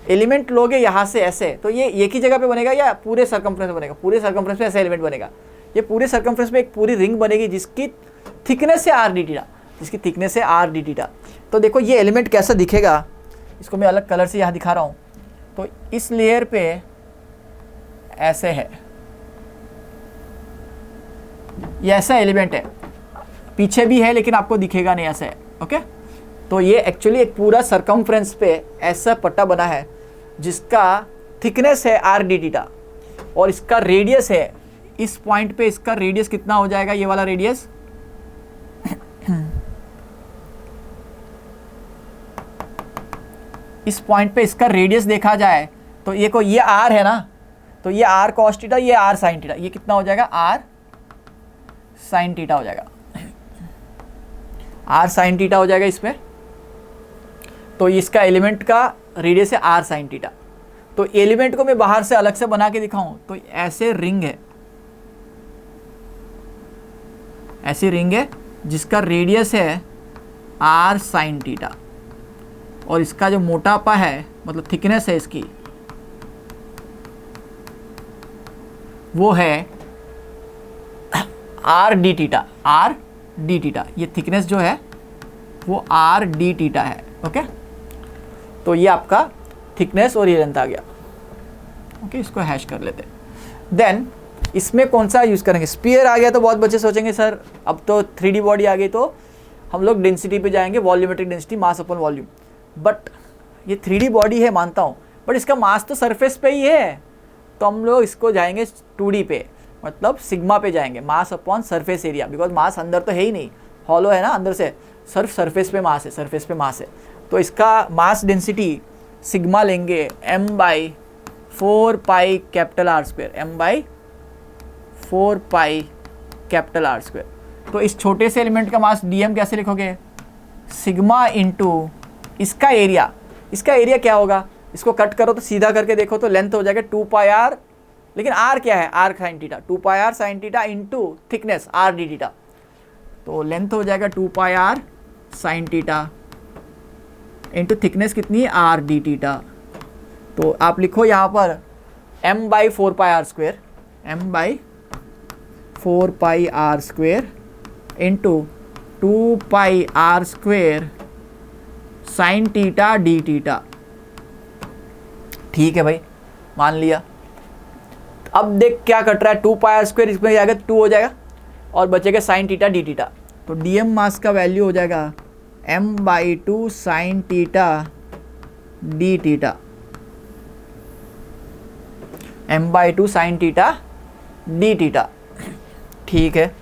एलिमेंट लोगे यहाँ से ऐसे, तो ये एक ही जगह पे बनेगा या पूरे सर्कमफ्रेंस में बनेगा? पूरे सर्कमफ्रेंस में ऐसा एलिमेंट बनेगा, ये पूरे सर्कमफ्रेंस में एक पूरी रिंग बनेगी जिसकी थिकनेस है r डी थीटा, जिसकी थिकनेस है r डी थीटा। तो देखो ये एलिमेंट कैसा दिखेगा, इसको मैं अलग कलर से यहाँ दिखा रहा हूँ। तो इस लेयर पे ऐसे है, ये ऐसा एलिमेंट है, पीछे भी है लेकिन आपको दिखेगा नहीं, ऐसा है। ओके, तो ये एक्चुअली एक पूरा सर्कमफ्रेंस पे ऐसा पट्टा बना है जिसका थिकनेस है r डी थीटा और इसका रेडियस है, इस पॉइंट पे इसका रेडियस कितना हो जाएगा, ये वाला रेडियस इस पॉइंट पे इसका रेडियस देखा जाए तो ये r है ना, तो ये r cos थीटा, ये r sin थीटा, ये कितना हो जाएगा, r sin थीटा हो जाएगा, r sin थीटा हो जाएगा इसमें। तो इसका एलिमेंट का रेडियस है r sin थीटा। तो एलिमेंट को मैं बाहर से अलग से बना के दिखाऊं तो ऐसे रिंग है, ऐसी रिंग है जिसका रेडियस है r sin थीटा और इसका जो मोटापा है, मतलब थिकनेस है इसकी, वो है r D theta, r D theta, ये थिकनेस जो है वो r डी थीटा है। ओके, तो ये आपका थिकनेस और ये लेंथ आ गया। ओके, इसको हैश कर लेते हैं। देन इसमें कौन सा यूज़ करेंगे, स्फीयर आ गया तो बहुत बच्चे सोचेंगे सर अब तो 3D बॉडी आ गई तो हम लोग डेंसिटी पे जाएंगे, volumetric density, mass upon volume. But ये 3D बॉडी है मानता हूँ, बट इसका मास तो सरफेस पे ही है, तो हम लोग इसको जाएंगे 2D पे, मतलब सिग्मा पे जाएंगे, mass upon surface area, because mass अंदर तो है ही नहीं, हॉलो है ना अंदर से, सिर्फ सरफेस पे मास है, सरफेस पे मास है। तो इसका मास डेंसिटी सिग्मा लेंगे m/4 capital R square, m/4 capital R square. तो इस छोटे से एलिमेंट का मास dm कैसे लिखोगे, सिग्मा इंटू इसका एरिया। इसका एरिया क्या होगा, इसको कट करो तो सीधा करके देखो तो लेंथ हो जाएगा 2πr, लेकिन r क्या है, r sin theta, 2πr sin theta into thickness r d theta. तो लेंथ हो जाएगा 2πr sin theta into thickness कितनी है, r d थीटा। तो आप लिखो यहाँ पर m/4 square, m/4 square into 2πr square sine theta D theta. ठीक है भाई, मान लिया। अब देख क्या कट रहा है, 2πr स्क्वायर इसमें जाएगा 2 हो जाएगा और बचेगा साइन थीटा डी थीटा। तो डीएम मास का वैल्यू हो जाएगा m/2 sign theta D theta, m/2 sign theta D theta. ठीक है,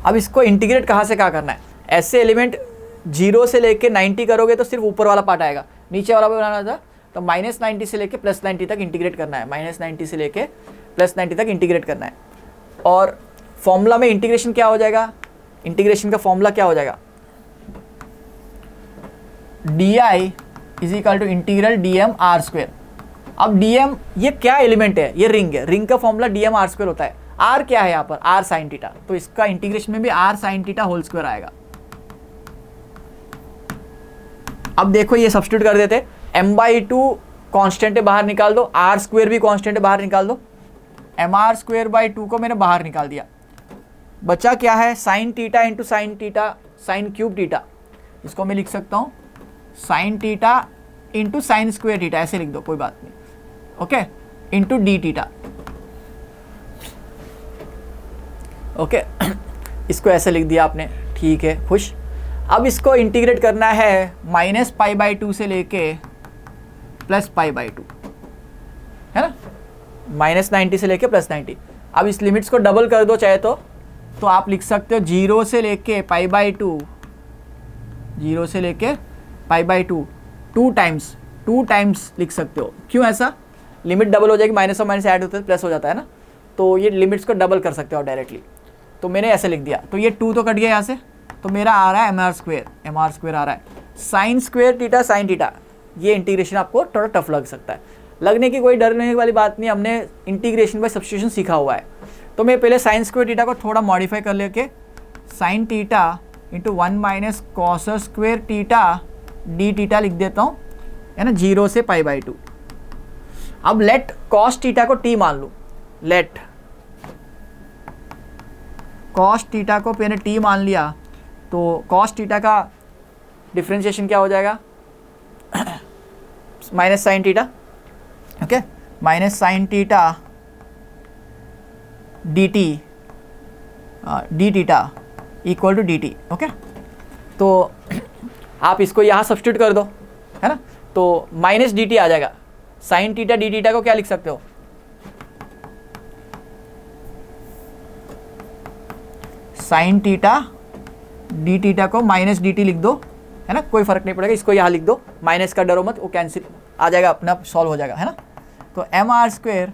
अब इसको इंटीग्रेट कहाँ से कहाँ करना है। ऐसे एलिमेंट 0 से लेके 90 करोगे तो सिर्फ ऊपर वाला पार्ट आएगा, नीचे वाला भी बनाना था। तो -90 से लेके +90 तक इंटीग्रेट करना है, -90 से लेके +90 तक इंटीग्रेट करना है। और फॉर्मूला में इंटीग्रेशन क्या हो जाएगा, इंटीग्रेशन का फॉर्मूला क्या हो जाएगा, di is equal to integral dm r square. अब dm ये क्या एलिमेंट है, ये रिंग है, रिंग का फॉर्मूला dm r स्क्वायर होता है। r क्या है यहाँ पर, r साइन थीटा, तो इसका इंटीग्रेशन में भी r sine theta whole square आएगा। अब देखो ये सब्स्टिट्यूट कर देते, m/2 कांस्टेंट है बाहर निकाल दो, r स्क्वायर भी कांस्टेंट है बाहर निकाल दो, mr²/2 को मैंने बाहर निकाल दिया। बचा क्या है, sine theta into sine theta sine cube theta. इसको मैं लिख सकता हूँ sine theta into sine square theta, ऐसे लिख दो कोई बात नहीं, okay, into D theta, okay. इसको ऐसे लिख दिया आपने, ठीक है, खुश। अब इसको इंटीग्रेट करना है -π/2 से लेके +π/2, है ना, -90 से लेके +90। अब इस लिमिट्स को डबल कर दो चाहे तो आप लिख सकते हो 0 से लेके π/2, 0 से लेके π/2 2 टाइम्स लिख सकते हो। क्यों ऐसा, लिमिट डबल हो जाएगी, माइनस और माइनस ऐड होता है प्लस हो जाता है ना, तो ये लिमिट्स को डबल कर सकते हो डायरेक्टली। तो मैंने ऐसे लिख दिया, तो ये 2 तो कट गया यहाँ से, तो मेरा आ रहा है mr स्क्वायर आ रहा है sign square theta sine theta. ये इंटीग्रेशन आपको थोड़ा टफ लग सकता है, लगने की कोई डरने वाली बात नहीं, हमने इंटीग्रेशन बाय सब्स्टिट्यूशन सीखा हुआ है। तो मैं पहले साइन स्क्वायर थीटा को थोड़ा मॉडिफाई कर लेके sine theta into 1 - cos square theta D theta लिख देता हूँ, है ना, 0 से π/2। अब लेट कॉस थीटा को t मान लूँ, लेट कॉस थीटा को मैंने t मान लिया, तो कॉस थीटा का डिफ्रेंशिएशन क्या हो जाएगा, minus sine theta, okay, minus sine theta D theta equal to dt, okay. तो आप इसको यहाँ सब्स्टिट्यूट कर दो, है ना, तो -dt आ जाएगा। साइन थीटा डी थीटा को क्या लिख सकते हो, साइन थीटा डी थीटा को -dt लिख दो, है ना, कोई फर्क नहीं पड़ेगा, इसको यहाँ लिख दो, माइनस का डरो मत, वो कैंसिल आ जाएगा, अपना सॉल्व हो जाएगा, है ना। तो mr स्क्वायर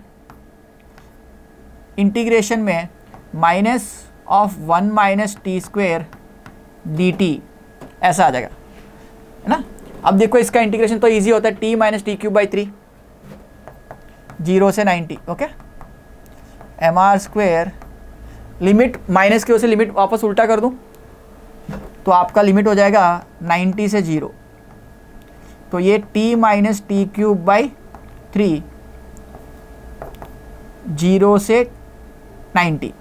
इंटीग्रेशन में -1 - t स्क्वायर dt ऐसा आ जाएगा, है ना। अब देखो इसका इंटीग्रेशन तो इजी होता है, t - t³/3 0 से 90, okay. mr square limit minus की वजह से लिमिट वापस उल्टा कर दूं तो आपका लिमिट हो जाएगा 90 से 0, तो ये t - t³/3 0 से 90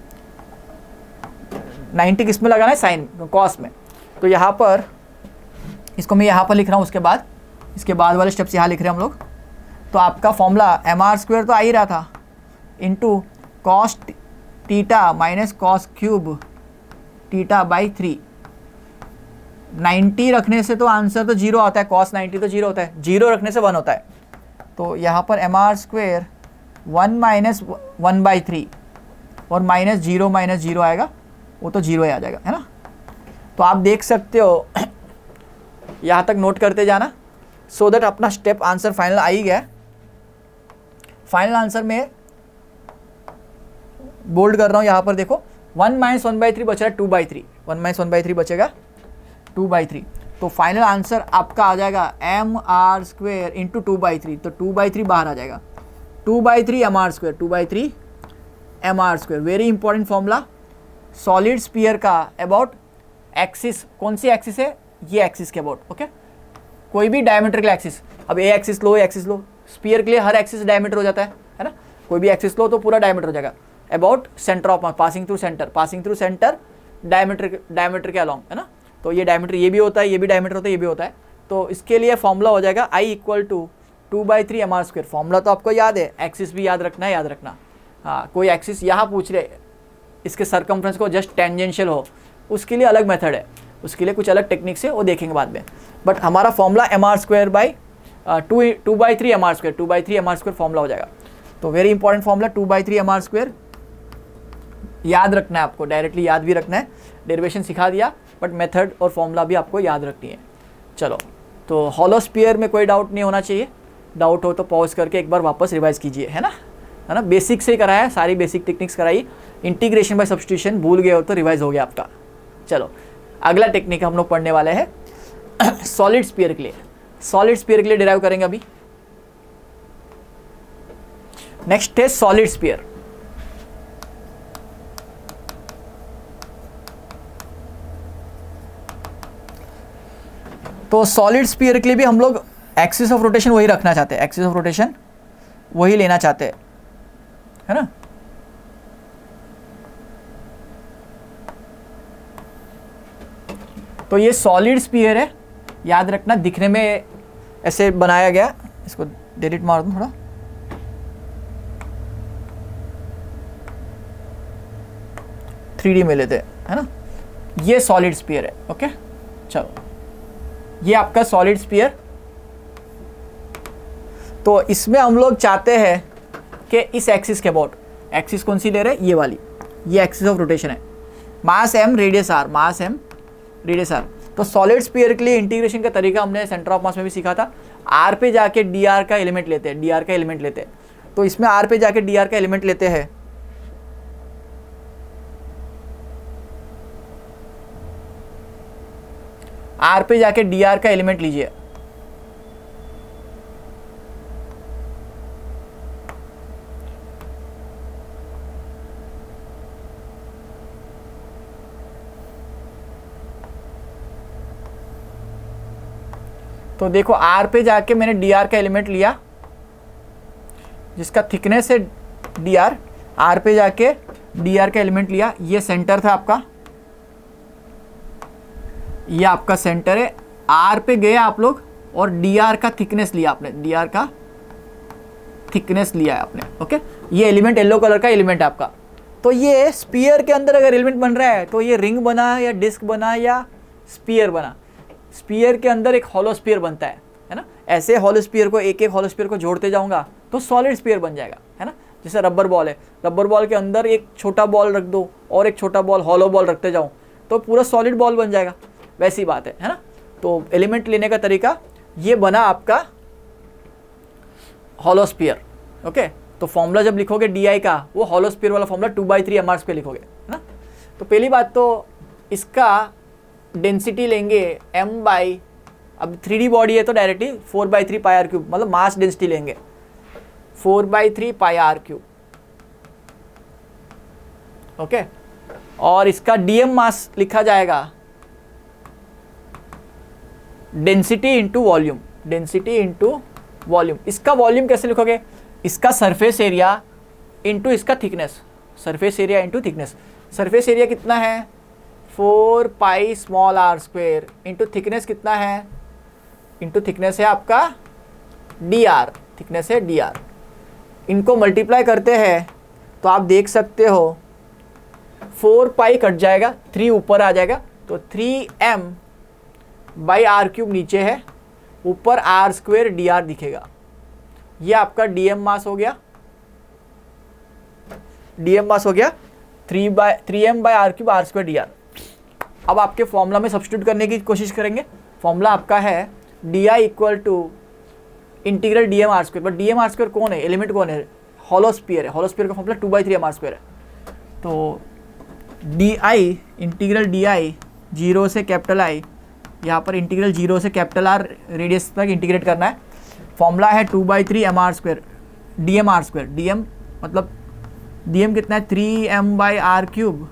किस में लगाना है, साइन कॉस में। तो यहाँ पर इसको मैं यहाँ पर लिख रहा हूँ, उसके बाद इसके बाद वाले स्टेप्स यहाँ लिख रहे हैं हम लोग। तो आपका फॉर्मूला mr स्क्वायर तो आ ही रहा था into cos theta minus cos cube थीटा/3। 90 रखने से तो आंसर तो 0 आता है, cos 90 तो 0 होता है, 0 रखने से 1 होता है। तो यहाँ पर mr स्क्वायर 1 - 1/3 और -0 आएगा, वो तो 0 ही आ जाएगा, है ना। तो आप देख सकते हो यहाँ तक नोट करते जाना सो दैट अपना स्टेप आंसर फाइनल आ ही गया। फाइनल आंसर में बोल्ड कर रहा हूँ यहाँ पर देखो 1 - 1/3 बच रहा है 2/3, 1 - 1/3 बचेगा 2/3। तो फाइनल आंसर आपका आ जाएगा mr² इंटू 2/3, तो 2/3 बाहर आ जाएगा 2/3 mr², 2/3 mr²। Very important formula solid sphere का अबाउट एक्सिस, कौन सी एक्सिस है, ये एक्सिस के अबाउट। ओके, कोई भी डायमीटर के एक्सिस, अब ए एक्सिस लो, एक्सिस लो, स्पीयर के लिए हर एक्सिस डायमीटर हो जाता है ना, कोई भी एक्सिस लो तो पूरा डायमीटर हो जाएगा। About centre of mass, passing through centre diameter के अलॉन्ग, है ना। तो ये डायमीटर ये भी होता है, ये भी डायमीटर होता है, ये भी होता है। तो इसके लिए फॉर्मूला हो जाएगा I = 2/3 mr²। फॉर्मूला तो आपको याद है, एक्सिस भी याद रखना है, याद रखना। हाँ, कोई एक्सिस यहाँ पूछ रहे, इसके सरकमफ्रेंस को जस्ट टेंजेंशियल हो, उसके लिए अलग मेथड है, उसके लिए कुछ अलग टेक्निक्स है, वो देखेंगे बाद में। बट हमारा formula mr² 2/3 mr², 2/3 mr² formula हो जाएगा। तो वेरी इंपॉर्टेंट फॉर्मूला 2/3 mr² याद रखना है आपको, डायरेक्टली याद भी रखना है। डेरिवेशन सिखा दिया, बट मेथड और फॉर्मूला भी आपको याद रखनी है। चलो, तो हॉलो स्पीयर में कोई डाउट नहीं होना चाहिए, डाउट हो तो पॉज करके एक बार वापस रिवाइज कीजिए, है ना। बेसिक से कराया, सारी बेसिक टेक्निक्स कराई। इंटीग्रेशन बाय सब्स्टिट्यूशन भूल गए हो तो रिवाइज हो गया आपका। चलो, अगला टेक्निक हम लोग पढ़ने वाले हैं सॉलिड स्पीयर के लिए। सॉलिड स्पीयर के लिए डिराइव करेंगे अभी। नेक्स्ट है सॉलिड स्पीयर। तो सॉलिड स्पीयर के लिए भी हम लोग एक्सिस ऑफ रोटेशन वही रखना चाहते हैं, एक्सिस ऑफ रोटेशन वही लेना चाहते हैं, है ना। तो ये सॉलिड स्पीयर है, याद रखना, दिखने में ऐसे बनाया गया। इसको डिलीट मार दूं थोड़ा, थ्री में लेते हैं, है ना। ये सॉलिड स्पीयर है। ओके, चलो, ये आपका सॉलिड स्पीयर। तो इसमें हम लोग चाहते हैं कि इस एक्सिस के अबाउट, एक्सिस कौन सी ले रहे हैं, ये वाली, ये एक्सिस ऑफ रोटेशन है, मास m रेडियस r, मास m रेडियस r। तो सॉलिड स्पीयर के लिए इंटीग्रेशन का तरीका हमने सेंटर ऑफ मास में भी सीखा था। r पे जाके dr का एलिमेंट लेते हैं, dr का एलिमेंट लेते हैं। तो इसमें r पे जाके dr का एलिमेंट लेते हैं। r पे जाके dr का एलिमेंट लीजिए। तो देखो, r पे जाके मैंने dr का एलिमेंट लिया, जिसका थिकनेस है dr। r पे जाके dr का एलिमेंट लिया, ये सेंटर था आपका, ये आपका सेंटर है। r पे गए आप लोग और dr का थिकनेस लिया आपने, dr का थिकनेस लिया है आपने। ओके, ये एलिमेंट येलो कलर का एलिमेंट है आपका। तो ये स्पीयर के अंदर अगर एलिमेंट बन रहा है तो ये रिंग बना या डिस्क बना या स्पीयर बना, स्पीयर के अंदर एक हॉलो स्पीयर बनता है ना। ऐसे हॉलो स्पीयर को, एक एक हॉलो स्पीयर को जोड़ते जाऊंगा तो सॉलिड स्पीयर बन जाएगा, है ना। जैसे रबर बॉल है, रबर बॉल के अंदर एक छोटा बॉल रख दो और एक छोटा बॉल, हॉलो बॉल रखते जाऊं तो पूरा सॉलिड बॉल बन जाएगा, वैसी बात है ना। तो एलिमेंट लेने का तरीका ये बना आपका हॉलो स्पीयर। ओके, तो फॉर्मूला जब लिखोगे डी का, वो हॉलो स्पीयर वाला फॉर्मूला 2/3 mr² लिखोगे, है ना। तो पहली बात तो इसका डेंसिटी लेंगे अब 3D बॉडी है तो डायरेक्टली 4/3 πr³, मतलब मास डेंसिटी लेंगे 4/3 πr³। ओके, और इसका dm मास लिखा जाएगा density into volume, density into volume. इसका वॉल्यूम कैसे लिखोगे, इसका सरफेस एरिया इंटू इसका thickness, surface area into thickness. Surface area कितना है 4πr² इंटू थिकनेस कितना है, इंटू थिकनेस है आपका dr, थिकनेस है dr। इनको मल्टीप्लाई करते हैं तो आप देख सकते हो 4π कट जाएगा, 3 ऊपर आ जाएगा, तो 3m/r³ नीचे है, ऊपर r² dr दिखेगा। ये आपका dm मास हो गया, dm मास हो गया 3m/r³ r² dr। अब आपके फॉर्मूला में सब्स्टिट्यूट करने की कोशिश करेंगे। फॉर्मूला आपका है D I equal to integral D M R square. But D M R square कौन है, एलिमेंट कौन है, हॉलोस्फीयर है। हॉलोस्फीयर का फॉर्मूला 2/3 एम आर स्क्वायर है। तो D I integral D I 0 से कैपिटल आई, यहाँ पर इंटीग्रल 0 से कैपिटल आर रेडियस तक इंटीग्रेट करना है। फॉर्मूला है 2/3 M R square D M R square. D M मतलब डी एम कितना है 3m/r³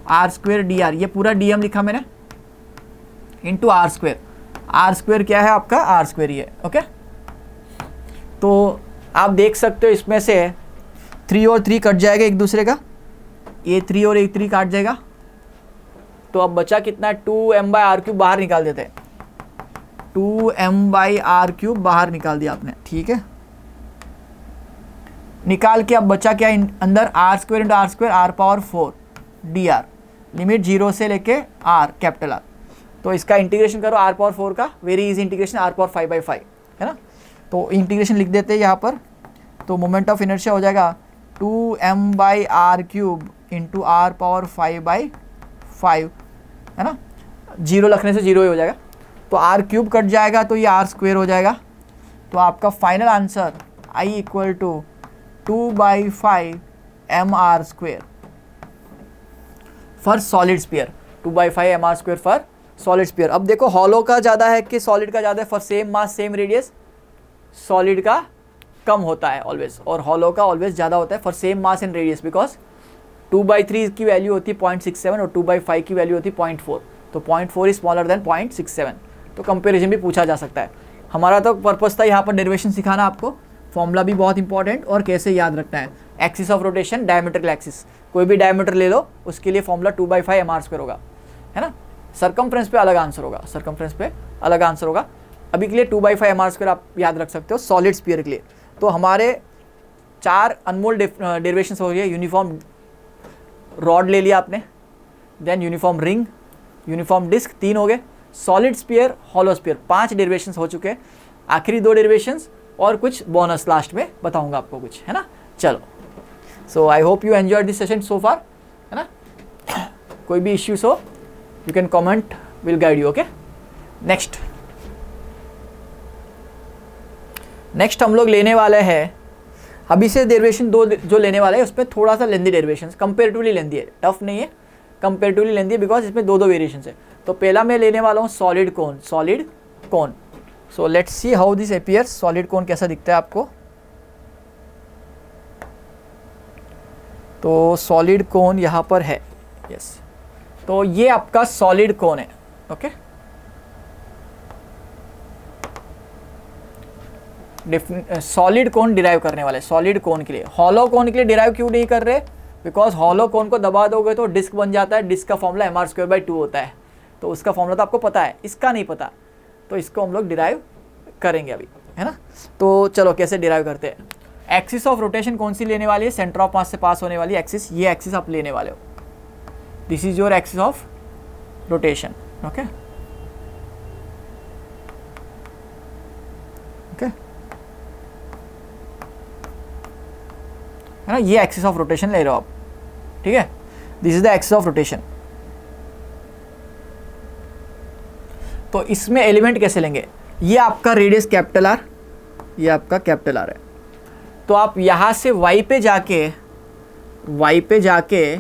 are square D R, ये पूरा डी एम लिखा मैंने into R square. R square क्या है आपका, आर स्क्वायर ही है। ओके, तो आप देख सकते हो इसमें से 3 और 3 कट जाएगा एक दूसरे का, ये 3 और 3 काट जाएगा। तो अब बचा कितना है 2m/r³ बाहर निकाल देते हैं। 2m/r³ बाहर निकाल दिया आपने, ठीक है। निकाल के अब बचा क्या अंदर, R square into R square r⁴ dr, limit 0 से लेके r कैपिटल R। तो इसका इंटीग्रेशन करो r⁴ का, वेरी इजी इंटीग्रेशन r⁴ है ना। तो इंटीग्रेशन लिख देते हैं यहाँ पर। तो मोमेंट ऑफ इनर्शिया हो जाएगा 2m/r³ इंटू r⁴/5 है ना। 0 रखने से 0 ही हो जाएगा। तो r³ कट जाएगा तो ये r² हो जाएगा। तो आपका final answer I equal to 2/5 mr² for solid sphere. 2/5 mr² for solid sphere. अब देखो हॉलो का ज़्यादा है कि सॉलिड का ज़्यादा है, for same mass same radius solid का कम होता है ऑलवेज, और हॉलो का ऑलवेज ज़्यादा होता है for same mass and radius, because 2/3 की वैल्यू होती है 0.67 और 2/5 की वैल्यू होती है 0.4। तो 0.4 इज स्मॉलर देन 0.67। तो कंपेरिजन भी पूछा जा सकता है। हमारा तो पर्पस था यहाँ पर डेरिवेशन सिखाना आपको, फॉर्मूला भी बहुत इंपॉर्टेंट और कैसे याद रखना है। एक्सिस ऑफ रोटेशन, डायमीट्रिकल एक्सिस, कोई भी डायमीटर ले लो उसके लिए फॉर्मूला 2/5 mr² होगा, है ना। सरकमफ्रेंस पे अलग आंसर होगा, सरकमफ्रेंस पे अलग आंसर होगा। अभी के लिए 2/5 mr² आप याद रख सकते हो सॉलिड स्पीयर के लिए। तो हमारे 4 अनमोल डेरिवेशंस हो गए। यूनिफॉर्म रॉड ले लिया आपने, then uniform ring, uniform disc 3 हो गए, solid sphere, hollow sphere 5 derivations हो चुके हैं। आखिरी 2 डेरिवेशंस और कुछ बोनस लास्ट में बताऊंगा आपको कुछ, है ना। चलो, so I hope you enjoyed this session so far, है ना। कोई भी इश्यूज हो you can comment, will guide you. Okay, next हम लोग लेने वाले हैं अभी से डेरिवेशन 2 जो लेने वाले हैं उसमें थोड़ा सा लेंदी डेरिवेशन, कंपेरेटिवली लेंदी है, टफ नहीं है, कंपेरेटिवली लेंदी है बिकॉज इसमें 2 वेरिएशन है। तो पहला मैं लेने वाला हूँ solid cone. So let's see how this appears. Solid कोन कैसा दिखता है आपको। तो सॉलिड कोन यहाँ पर है, यस। तो ये आपका सॉलिड कोन है। ओके, सॉलिड कोन डिराइव करने वाले, सॉलिड कोन के लिए। हॉलो कोन के लिए डिराइव क्यों नहीं कर रहे, बिकॉज हॉलो कोन को दबा दोगे तो डिस्क बन जाता है। डिस्क का फॉर्मूला mr² 2 होता है, तो उसका फॉर्मूला तो आपको पता है, इसका नहीं पता। तो इसको हम लोग डिराइव करेंगे अभी, है ना। तो चलो कैसे डिराइव करते हैं। एक्सिस ऑफ रोटेशन कौन सी लेने वाली है, सेंटर ऑफ मास से पास होने वाली एक्सिस, ये एक्सिस आप लेने वाले हो। This is your axis of rotation. Okay, okay, है ना। ये एक्सिस ऑफ रोटेशन ले रहे हो आप, ठीक है। This is the axis of rotation. तो इसमें एलिमेंट कैसे लेंगे, ये आपका रेडियस कैपिटल आर, ये आपका कैपिटल आर है। तो आप यहां से y पे जाके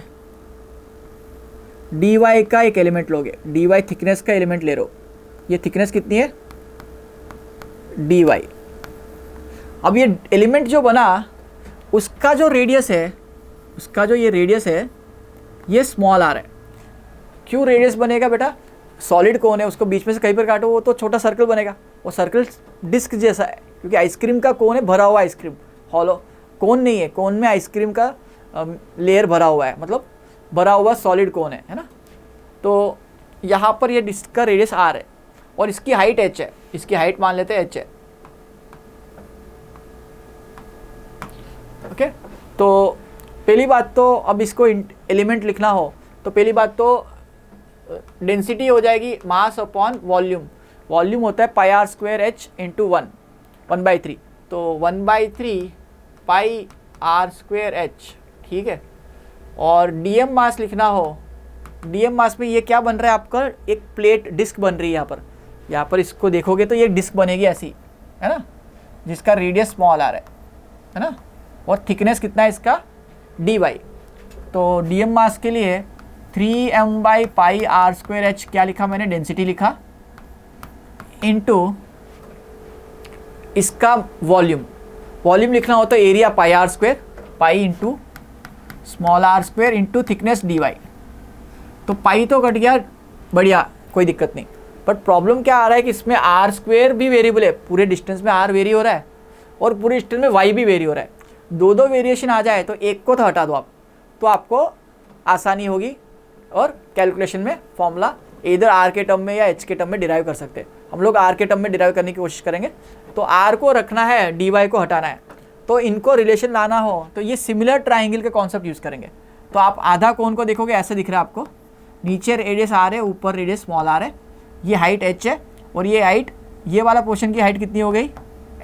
dy का एक एलिमेंट लोगे। dy थिकनेस का एलिमेंट ले रहे हो। ये थिकनेस कितनी है, dy। अब ये एलिमेंट जो बना उसका जो रेडियस है, उसका जो ये रेडियस है ये स्मॉल आर है। क्यों रेडियस बनेगा बेटा, सॉलिड कोन है, उसको बीच में से कहीं पर काटो वो तो छोटा सर्कल बनेगा। वो सर्कल डिस्क जैसा है, क्योंकि आइसक्रीम का कोन है, भरा हुआ आइसक्रीम। हॉलो कोन नहीं है, कोन में आइसक्रीम का लेयर भरा हुआ है, मतलब भरा हुआ सॉलिड कोन है ना। तो यहाँ पर ये डिस्क का रेडियस आर है और इसकी हाइट h है। इसकी हाइट मान लेते हैं h है। ओके, तो पहली बात तो अब इसको एलिमेंट लिखना हो तो पहली बात तो डेंसिटी हो जाएगी मास अपॉन वॉल्यूम। वॉल्यूम होता है πr² h इंटू 1/3। तो 1/3 πr² h, ठीक है। और dm मास लिखना हो डीएम मास में ये क्या बन रहा है आपका, एक प्लेट डिस्क बन रही है यहाँ पर इसको देखोगे तो ये डिस्क बनेगी ऐसी, है ना, जिसका रेडियस स्मॉल आर है ना, और थिकनेस कितना है इसका dy। तो डीएम मास के लिए 3m/πr²h क्या लिखा मैंने, डेंसिटी लिखा, इनटू इसका वॉल्यूम लिखना हो तो area πr², pi into small r² into thickness dy। तो पाई तो कट गया, बढ़िया, कोई दिक्कत नहीं। बट प्रॉब्लम क्या आ रहा है कि इसमें r² भी वेरिएबल है, पूरे डिस्टेंस में r वेरी हो रहा है और पूरे डिस्टेंस में y भी वेरी हो रहा है। दो वेरिएशन आ जाए तो एक को तो हटा दो आप, तो आपको आसानी होगी और कैलकुलेशन में फॉर्मूला इधर r के टर्म में या h के टर्म में डिराइव कर सकते हैं। हम लोग r के टर्म में डिराइव करने की कोशिश करेंगे। तो r को रखना है, dy को हटाना है, तो इनको रिलेशन लाना हो तो ये सिमिलर ट्राइंगल का कॉन्सेप्ट यूज़ करेंगे। तो आप आधा कोण को देखोगे ऐसे दिख रहा है आपको, नीचे रेडियस r है, ऊपर रेडियस स्मॉल r है, ये हाइट h है और ये हाइट, ये वाला पोर्शन की हाइट कितनी हो गई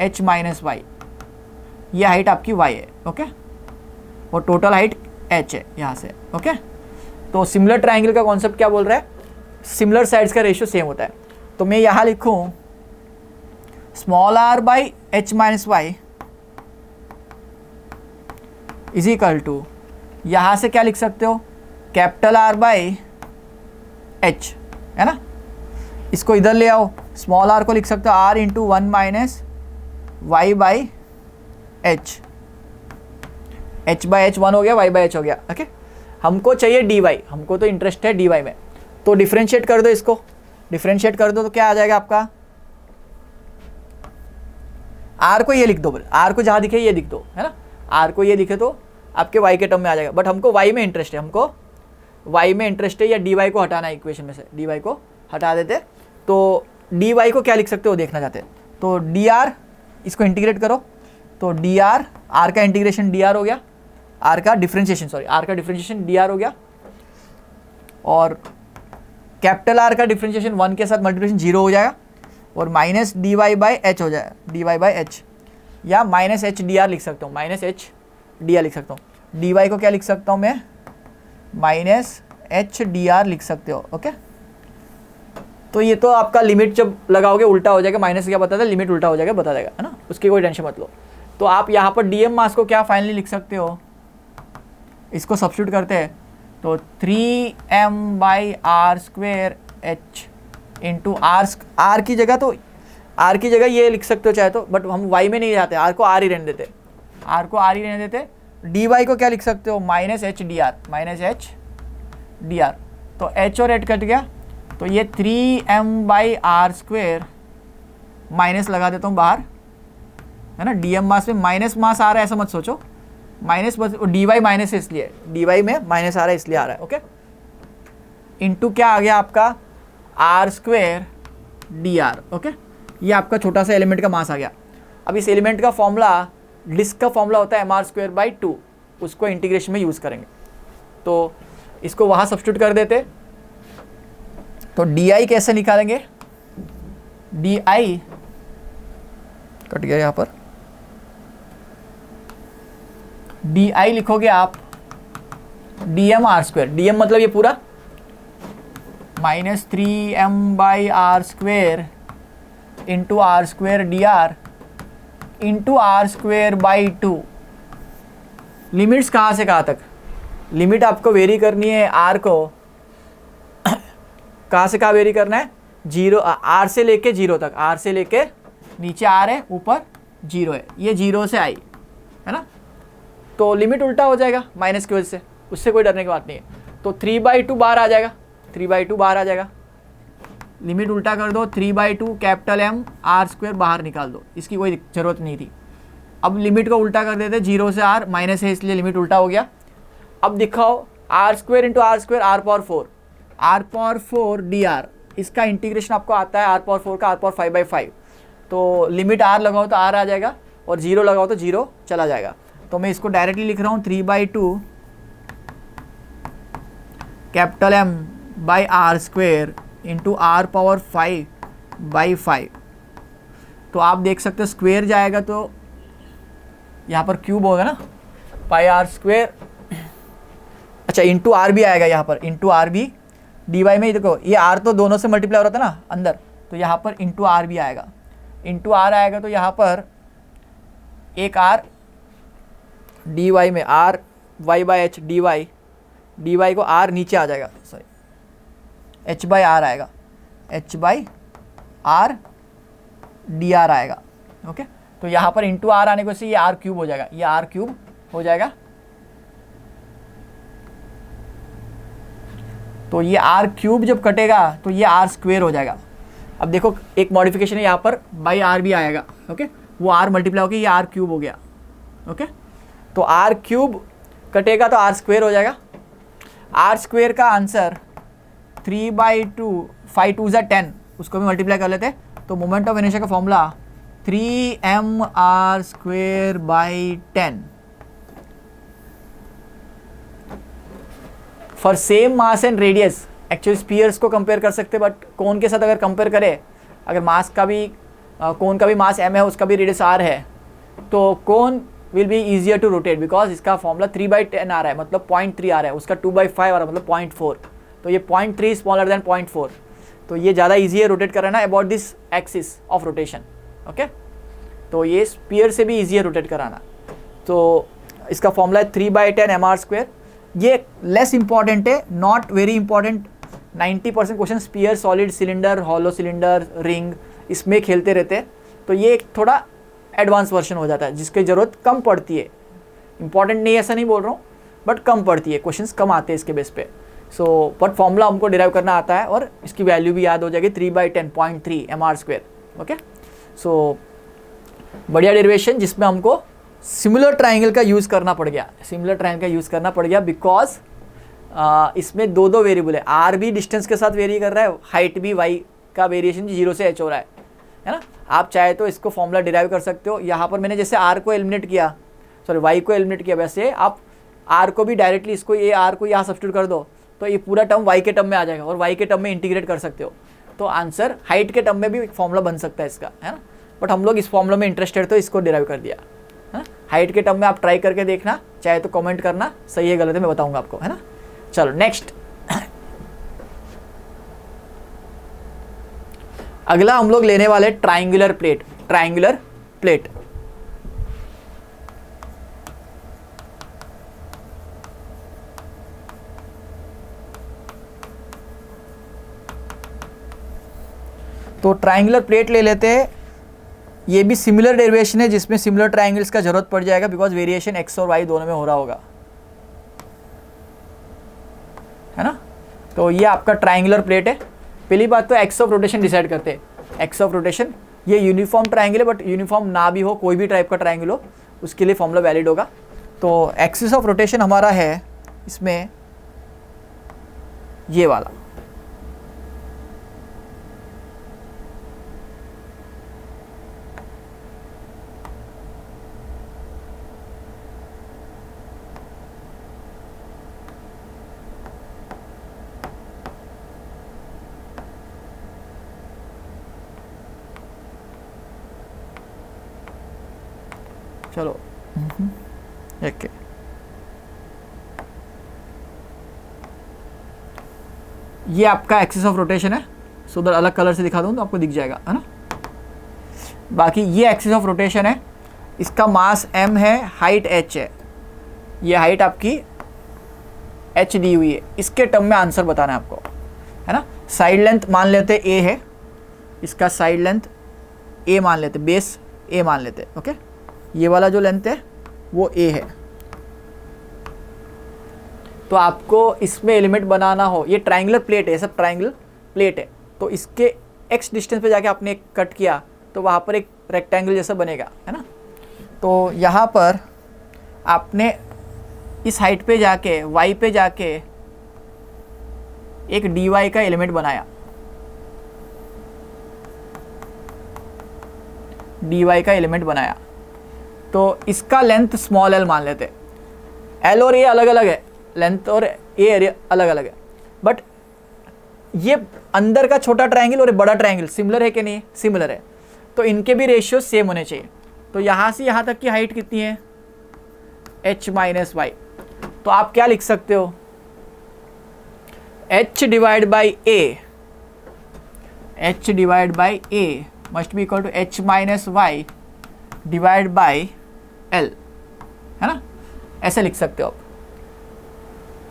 h माइनस वाई, ये हाइट आपकी y है, ओके, और टोटल हाइट h है यहाँ से, ओके। तो सिमिलर ट्राइंगल का कॉन्सेप्ट क्या बोल रहा है, सिमिलर साइड्स का रेशियो सेम होता है। तो मैं यहाँ लिखूँ small r by h minus Y is equal to, यहाँ से क्या लिख सकते हो, कैपिटल R बाई h, है ना। इसको इधर ले आओ, स्मॉल r को लिख सकते हो r into 1 minus Y by h, h by h 1 हो गया, y बाई h हो गया, ओके। हमको चाहिए dy, हमको तो इंटरेस्ट है dy में, तो डिफ्रेंशिएट कर दो इसको, डिफ्रेंशिएट कर दो तो क्या आ जाएगा आपका, r को ये लिख दो, r को जहाँ दिखे ये लिख दो, है ना, r को ये दिखे तो आपके y के टर्म में आ जाएगा। बट हमको y में इंटरेस्ट है, हमको y में इंटरेस्ट है, या dy को हटाना है इक्वेशन में से, dy को हटा देते तो dy को क्या लिख सकते हो देखना चाहते हैं। तो dr, इसको इंटीग्रेट करो तो dr, r का इंटीग्रेशन dr हो गया, r का डिफ्रेंशिएशन dr हो गया, और कैपिटल R का डिफ्रेंशिएशन 1 के साथ मल्टीप्लिकेशन 0 हो जाएगा, और माइनस dy बाई h हो जाएगा, dy बाई h, या माइनस h dr लिख सकता हूँ, माइनस h dr लिख सकता हूँ। dy को क्या लिख सकता हूँ मैं, माइनस h dr लिख सकते हो, ओके। तो ये तो आपका लिमिट जब लगाओगे उल्टा हो जाएगा, माइनस क्या बताता है, लिमिट उल्टा हो जाएगा, बता देगा, है ना, उसकी कोई टेंशन मत लो। तो आप यहाँ पर डीएम मास को क्या फाइनली लिख सकते हो, इसको सब्स्टिट्यूट करते हैं तो 3m/r²h इंटू r की जगह, तो r की जगह ये लिख सकते हो चाहे तो, बट हम y में नहीं जाते, r को r ही रहने देते, r को r ही रहने देते। dy को क्या लिख सकते हो, minus h dr, minus h dr, तो h और h कट गया, तो ये 3m/r² माइनस लगा देता हूँ बाहर, है ना। डीएम मास में माइनस मास आ रहा है ऐसा मत सोचो, माइनस बस, डी वाई माइनस है इसलिए, डी वाई में माइनस आ रहा है इसलिए आ रहा है, ओके। इंटू क्या आ गया आपका r² dr, ओके। ये आपका छोटा सा एलिमेंट का मास आ गया। अब इस एलिमेंट का फॉर्मूला, डिस्क का फॉर्मूला होता है mr²/2, उसको इंटीग्रेशन में यूज़ करेंगे। तो इसको वहाँ सब्स्टिट्यूट कर देते, तो di कैसे निकालेंगे, di कट गया यहाँ पर, di लिखोगे आप dm/r², dm मतलब ये पूरा minus 3m/r² into r² dr into r²/2। Limits कहाँ से कहाँ तक, लिमिट आपको वेरी करनी है r को, कहाँ से कहाँ वेरी करना है, 0 r से लेके 0 तक, r से लेके नीचे r है, ऊपर 0 है, ये 0 से i, है ना। तो लिमिट उल्टा हो जाएगा माइनस की वजह से, उससे कोई डरने की बात नहीं है। तो 3/2 बाहर आ जाएगा, 3/2 बाहर आ जाएगा, लिमिट उल्टा कर दो, 3/2 कैपिटल M r² बाहर निकाल दो, इसकी कोई ज़रूरत नहीं थी। अब लिमिट को उल्टा कर देते, 0 से r, माइनस है इसलिए लिमिट उल्टा हो गया। अब दिखाओ r² into r² r⁴ dr, इसका इंटीग्रेशन आपको आता है r⁴ का r⁵/5, तो लिमिट r लगाओ तो r आ जाएगा और 0 लगाओ तो 0 चला जाएगा। तो मैं इसको डायरेक्टली लिख रहा हूँ 3/2 कैपिटल M/r² इंटू r⁵/5। तो आप देख सकते हो स्क्वेयर जाएगा तो यहाँ पर क्यूब होगा ना, πr², अच्छा इंटू r भी आएगा यहाँ पर, इंटू r भी डी वाई में देखो ये आर तो दोनों से मल्टीप्लाई हो रहा था ना अंदर, तो यहाँ पर इंटू आर भी आएगा, इंटू आर आएगा, तो यहाँ पर एक आर डी वाई में R Y by H D Y को आर नीचे आ जाएगा, सॉरी एच बाई आर आएगा, H by R D R आएगा। ओके, तो यहाँ पर इंटू आर आने को से ये आर क्यूब हो जाएगा, ये आर क्यूब हो जाएगा। तो ये आर क्यूब जब कटेगा तो ये आर स्क्वेयर हो जाएगा। अब देखो एक मॉडिफिकेशन है, यहाँ पर बाई आर भी आएगा। ओके, वो आर मल्टीप्लाई होकर ये आर क्यूब हो गया। ओके, तो आर क्यूब कटेगा तो आर स्क्वेयर हो जाएगा। आर स्क्वेयर का आंसर 3/2, 5 2 10, उसको भी मल्टीप्लाई कर लेते हैं। तो मोमेंट ऑफ इनर्शिया का formula 3mr²/10 for same mass and radius. Actually spheres को कंपेयर कर सकते हैं, बट कोन के साथ अगर कंपेयर करें, अगर मास का भी कोन का भी मास m है, उसका भी रेडियस r है, तो cone will be easier to rotate because इसका फॉर्मूला 3/10 आ रहा है, मतलब 0.3 आ रहा है, उसका 2/5 आ रहा है, मतलब 0.4। तो ये 0.3 स्मॉलर देन 0.4, तो ये ज़्यादा ईजी है रोटेट कराना about this axis of rotation. Okay, तो ये स्पीयर से भी ईजी है रोटेट कराना। तो इसका फॉर्मूला है 3/10 mr²। ये लेस इंपॉर्टेंट है, not very important. 90% question sphere, solid, cylinder, hollow cylinder, ring, इसमें खेलते रहते हैं। तो ये एक थोड़ा एडवांस वर्जन हो जाता है जिसकी ज़रूरत कम पड़ती है। इंपॉर्टेंट नहीं, ऐसा नहीं बोल रहा हूँ, बट कम पड़ती है, क्वेश्चंस कम आते हैं इसके बेस पे। सो बट फॉर्मूला हमको डिराइव करना आता है और इसकी वैल्यू भी याद हो जाएगी, 3/10.3 mr²। ओके, सो बढ़िया डेरिवेशन जिसमें हमको सिमिलर ट्राइंगल का यूज़ करना पड़ गया, सिमिलर ट्राइंगल का यूज़ करना पड़ गया बिकॉज इसमें दो वेरिएबल है। आर भी डिस्टेंस के साथ वेरी कर रहा है, हाइट भी वाई का वेरिएशन 0 से h हो रहा है ना। आप चाहे तो इसको फॉर्मूला डिराइव कर सकते हो। यहाँ पर मैंने जैसे आर को एलिमिनेट किया, सॉरी वाई को एलिमिनेट किया, वैसे आप आर को भी डायरेक्टली इसको, ये आर को यहाँ सब्स्टिट्यूट कर दो तो ये पूरा टर्म वाई के टर्म में आ जाएगा और वाई के टर्म में इंटीग्रेट कर सकते हो। तो आंसर हाइट के टर्म में भी फॉर्मूला बन सकता है इसका, है ना। बट हम लोग इस फॉर्मूला में इंटरेस्टेड तो इसको डिराइव कर दिया, है। हाइट के टर्म में आप ट्राई करके देखना, चाहे तो कमेंट करना, सही है गलत है मैं बताऊंगा आपको, है ना। चलो नेक्स्ट, अगला हम लोग लेने वाले ट्राइंगुलर प्लेट। ट्राइंगुलर प्लेट तो ट्राइंगुलर प्लेट ले लेते हैं। ये भी सिमिलर डेरिवेशन है जिसमें सिमिलर ट्राइंगल्स का जरूरत पड़ जाएगा बिकॉज वेरिएशन एक्स और वाई दोनों में हो रहा होगा, है ना। तो ये आपका ट्राइंगुलर प्लेट है। पहली बात तो एक्स ऑफ रोटेशन डिसाइड करते हैं। एक्स ऑफ रोटेशन ये यूनिफॉर्म ट्राइंगल है, बट यूनिफॉर्म ना भी हो, कोई भी टाइप का ट्राइंगल हो, उसके लिए फॉर्मूला वैलिड होगा। तो एक्सिस ऑफ रोटेशन हमारा है इसमें ये वाला, चलो ओके। ये आपका एक्सिस ऑफ रोटेशन है, सो उधर अलग कलर से दिखा दूँ तो आपको दिख जाएगा, है ना। बाकी ये एक्सिस ऑफ रोटेशन है, इसका मास m है, हाइट h है, ये हाइट आपकी h दी हुई है। इसके टर्म में आंसर बताना है आपको, है ना। साइड लेंथ मान लेते a है, इसका साइड लेंथ a मान लेते, बेस a मान लेते, ओके। ये वाला जो लेंथ है वो a है। तो आपको इसमें एलिमेंट बनाना हो, ये ट्राइंगुलर प्लेट है, सब ट्राइंगुलर प्लेट है, तो इसके x डिस्टेंस पे जाके आपने कट किया तो वहाँ पर एक रेक्टेंगल जैसा बनेगा, है ना। तो यहाँ पर आपने इस हाइट पे जाके y पे जाके एक dy का एलिमेंट बनाया, dy का एलिमेंट बनाया। तो इसका लेंथ स्मॉल l मान लेते। l और a अलग अलग है, लेंथ और a अलग अलग है, बट ये अंदर का छोटा ट्रायंगल और बड़ा ट्रायंगल सिमिलर है कि नहीं, सिमिलर है, तो इनके भी रेशियो सेम होने चाहिए। तो यहाँ से यहाँ तक की हाइट कितनी है, h - y। तो आप क्या लिख सकते हो, h divide by a, h divide by a must be equal to h minus Y divide by l, है ना, ऐसे लिख सकते हो आप।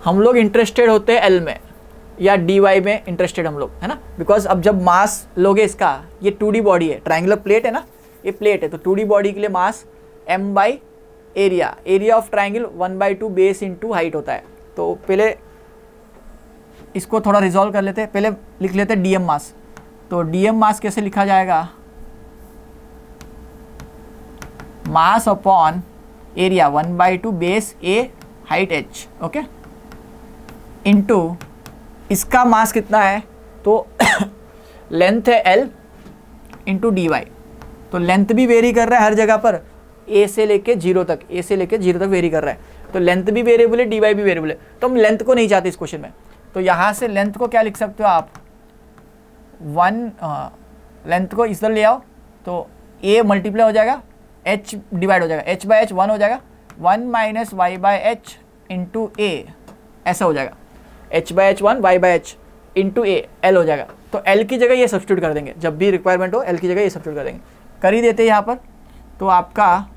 हम लोग इंटरेस्टेड होते हैं l में या dy में इंटरेस्टेड हम लोग, है ना, बिकॉज अब जब मास लोगे इसका, ये 2D बॉडी है, ट्रायंगुलर प्लेट है ना, ये प्लेट है, तो 2D बॉडी के लिए मास m by area of triangle 1/2 base into height होता है। तो पहले इसको थोड़ा रिजॉल्व कर लेते हैं, पहले लिख लेते हैं dm मास। तो dm मास कैसे लिखा जाएगा, mass upon area 1/2 base a height h, okay, into इसका मास कितना है, तो लेंथ है l इंटू dy। तो लेंथ भी वेरी कर रहा है हर जगह पर, a से लेके 0 तक, a से लेके 0 तक वेरी कर रहा है, तो लेंथ भी वेरिएबल है, dy भी वेरिएबल है। तो हम लेंथ को नहीं चाहते इस क्वेश्चन में, तो यहाँ से लेंथ को क्या लिख सकते हो आप, लेंथ को इधर ले आओ, तो a मल्टीप्लाई हो जाएगा, h डिवाइड हो जाएगा, h बाई h 1 हो जाएगा, 1 minus Y by H into A, ऐसा हो जाएगा, h by h 1 y by h into A, l हो जाएगा। तो l की जगह ये सब्स्टिट्यूट कर देंगे, जब भी रिक्वायरमेंट हो l की जगह ये सब्स्टिट्यूट कर देंगे, कर ही देते हैं यहाँ पर। तो आपका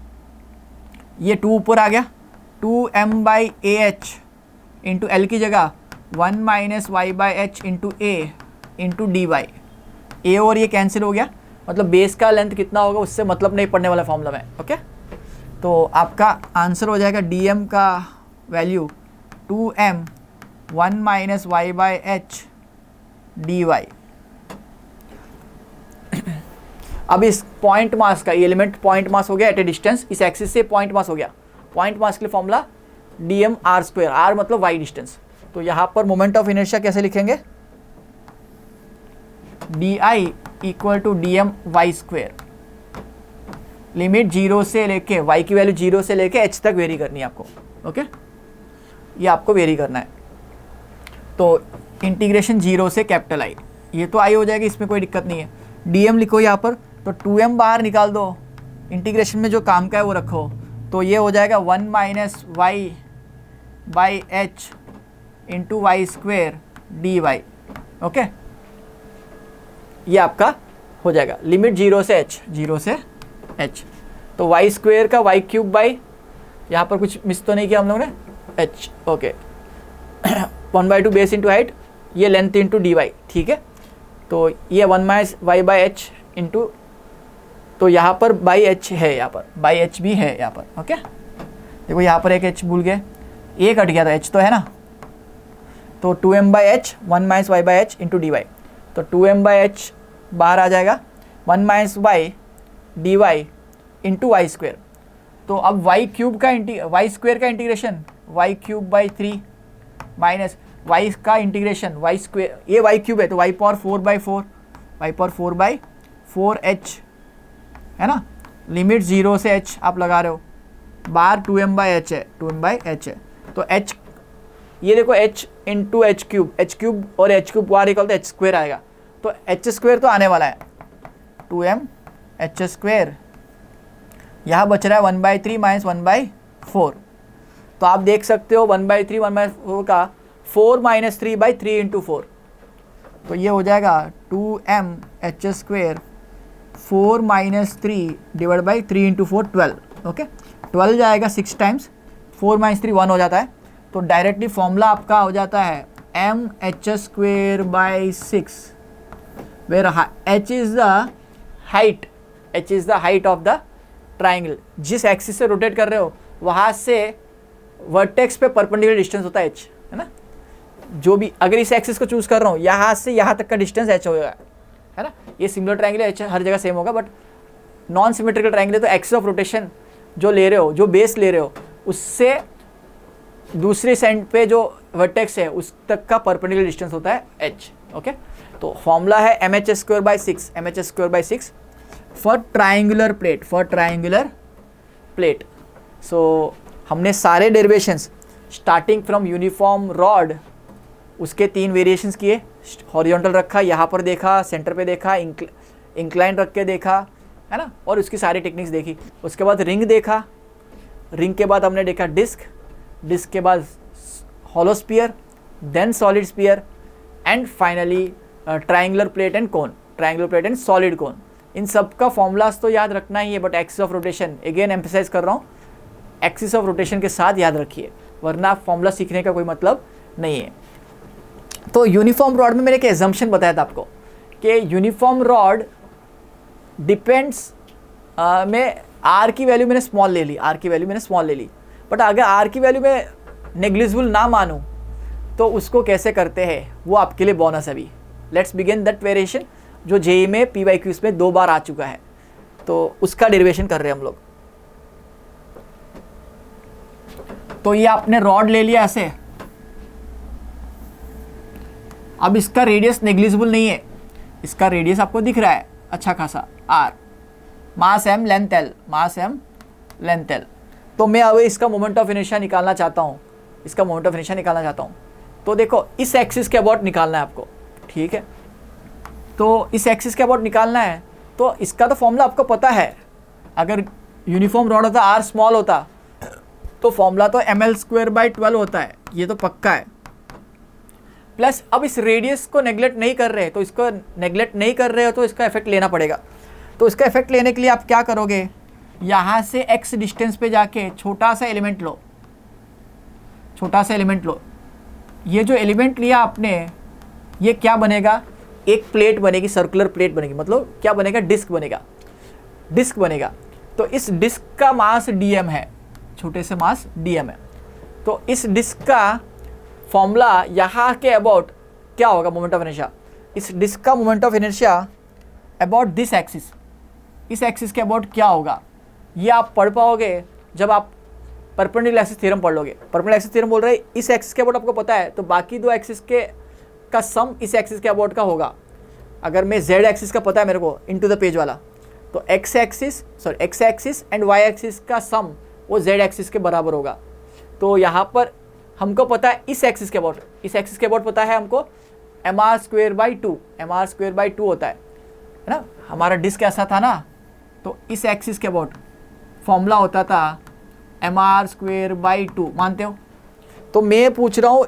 ये 2 ऊपर आ गया, 2m by A H into L की जगह 1 minus Y by H into A into D Y, A और ये कैंसिल हो गया, मतलब बेस का लेंथ कितना होगा उससे मतलब नहीं पड़ने वाला फॉर्मूला में, ओके। तो आपका आंसर हो जाएगा dm का value 2m 1 minus Y by H D Y. अब इस पॉइंट मास का, ये एलिमेंट पॉइंट मास हो गया एट ए डिस्टेंस, इस एक्सिस से पॉइंट मास हो गया, पॉइंट मास के लिए formula dm r square, r मतलब y डिस्टेंस। तो यहाँ पर मोमेंट ऑफ इनर्शिया कैसे लिखेंगे, di equal to dm y square, limit 0 से लेके y की वैल्यू 0 से लेके h तक वेरी करनी है आपको, ओके, ये आपको वेरी करना है। तो इंटीग्रेशन 0 से कैपिटल I, ये तो I हो जाएगी, इसमें कोई दिक्कत नहीं है। dm लिखो यहाँ पर, तो 2m बाहर निकाल दो, इंटीग्रेशन में जो काम का है वो रखो, तो ये हो जाएगा 1 minus Y by H into Y square D Y, okay, ये आपका हो जाएगा, लिमिट 0 से h, 0 से h। तो वाई स्क्वेयर का वाई क्यूब बाई, यहाँ पर कुछ मिस तो नहीं किया हम लोगों ने, h, okay, 1/2 base into height, ये लेंथ इंटू डी वाई, ठीक है। तो ये 1 minus Y by H into, तो यहाँ पर बाई एच है, यहाँ पर बाई एच भी है यहाँ पर, ओके। देखो यहाँ पर एक h भूल गए, ए कट गया था, h तो है ना, तो 2m by h 1 minus Y by H into D y, तो 2m बाई एच बाहर आ जाएगा, 1 minus y d y into Y square. तो अब वाई क्यूब का वाई स्क्वेयर का integration y cube by 3 minus y का इंटीग्रेशन वाई स्क्वेयर, ये वाई क्यूब है तो Y power 4/4, Y power 4/4h, है ना, लिमिट 0 से h आप लगा रहे हो, बाहर 2m बाई एच है, 2m बाई एच है, तो h, ये देखो h इंटू एच क्यूब और h क्यूब बाहर निकल तो h स्क्वेयर आएगा, तो h स्क्वेयर तो आने वाला है, 2m h स्क्वेयर, यहाँ बच रहा है 1/3 माइनस 1/4। तो आप देख सकते हो 1/3 1/4 का 4 माइनस 3/3 इंटू 4, तो ये हो जाएगा 2m h square 4 minus 3 divide by 3 into 4 12, okay, 12 जाएगा 6 टाइम्स, 4 माइनस 3 1 हो जाता है, तो डायरेक्टली फॉर्मूला आपका हो जाता है m h square by 6, where h is the height of the triangle. जिस एक्सिस से रोटेट कर रहे हो वहाँ से वर्टेक्स पे परपेंडिकुलर डिस्टेंस होता है h, है ना, जो भी अगर इस एक्सिस को चूज कर रहा हूँ यहाँ से यहाँ तक का डिस्टेंस h होगा, है ना। ये सिमिलर ट्रायंगल h हर जगह सेम होगा, बट नॉन सिमेट्रिकल ट्रायंगल है तो एक्सिस ऑफ रोटेशन जो ले रहे हो, जो बेस ले रहे हो, उससे दूसरे साइड पे जो वर्टेक्स है उस तक का परपेंडिकुलर डिस्टेंस होता है h, ओके। तो फॉर्मूला है mh square by 6 for triangular plate. So हमने सारे derivations starting from uniform rod, उसके 3 वेरिएशंस किए, हॉरिजॉन्टल रखा, यहाँ पर देखा, सेंटर पे देखा, इंक्लाइन रख के देखा, है ना, और उसकी सारी टेक्निक्स देखी। उसके बाद रिंग देखा, रिंग के बाद हमने देखा डिस्क के बाद hollow sphere, then solid sphere, and finally triangular plate and cone, triangular plate and solid cone. इन सब का फॉर्मूलाज तो याद रखना ही है, but axis of rotation again emphasise कर रहा हूँ, एक्सिस ऑफ रोटेशन के साथ याद रखिए, वरना फॉर्मूला सीखने का कोई मतलब नहीं है। तो यूनिफॉर्म रॉड में मैंने एक एजम्पशन बताया था आपको कि यूनिफॉर्म रॉड डिपेंड्स में आर की वैल्यू मैंने स्मॉल ले ली, आर की वैल्यू मैंने स्मॉल ले ली, बट अगर आर की वैल्यू में नेग्लिजिबल ना मानूं तो उसको कैसे करते हैं वो आपके लिए बोनस है अभी। लेट्स बिगिन दैट वेरिएशन जो जेई में PYQs में 2 बार आ चुका है, तो उसका डेरिवेशन कर रहे हैं हम लोग। तो ये आपने रॉड ले लिया ऐसे, अब इसका रेडियस नेग्लिजिबल नहीं है, इसका रेडियस आपको दिख रहा है अच्छा खासा r, मास m लेंथ l, मास m लेंथ l। तो मैं अब इसका मोमेंट ऑफ इनर्शिया निकालना चाहता हूँ, इसका मोमेंट ऑफ इनर्शिया निकालना चाहता हूँ। तो देखो इस एक्सिस के अबाउट निकालना है आपको, ठीक है। तो इस एक्सिस के अबाउट निकालना है, तो इसका तो फॉर्मूला आपको पता है। अगर यूनिफॉर्म रॉड होता, r स्मॉल होता, तो फॉर्मूला तो ml²/12 होता है, ये तो पक्का है। प्लस अब इस रेडियस को नेग्लेक्ट नहीं कर रहे, तो इसको नेग्लेक्ट नहीं कर रहे हो तो इसका इफेक्ट लेना पड़ेगा। तो इसका इफेक्ट लेने के लिए आप क्या करोगे, यहाँ से x डिस्टेंस पे जाके छोटा सा एलिमेंट लो, छोटा सा एलिमेंट लो। ये जो एलिमेंट लिया आपने, ये क्या बनेगा, एक प्लेट बनेगी, सर्कुलर प्लेट बनेगी, मतलब क्या बनेगा, डिस्क बनेगा, डिस्क बनेगा। तो इस डिस्क का मास dm है, छोटे से मास dm है। तो इस डिस्क का फॉर्मूला यहाँ के अबाउट क्या होगा, मोमेंट ऑफ इनर्शिया, इस डिस्क का moment of inertia about this axis, इस एक्सिस के अबाउट क्या होगा, ये आप पढ़ पाओगे जब आप परपेंडिकुलर एक्सिस थ्योरम पढ़ लोगे। परपेंडिकुलर एक्सिस थ्योरम बोल रहे हैं इस एक्सिस के अबाउट आपको पता है, तो बाकी 2 एक्सिस के का सम इस एक्सिस के अबाउट का होगा। अगर मैं z एक्सिस का पता है मेरे को, इनटू द पेज वाला, तो x axis and y axis का सम वो z एक्सिस के बराबर होगा। तो यहाँ पर हमको पता है इस एक्सिस के अबाउट, इस एक्सिस के अबाउट पता है हमको mr²/2, mr²/2 होता है ना। हमारा डिस्क कैसा था ना, तो इस एक्सिस के अबाउट फॉर्मूला होता था mr²/2, मानते हो। तो मैं पूछ रहा हूँ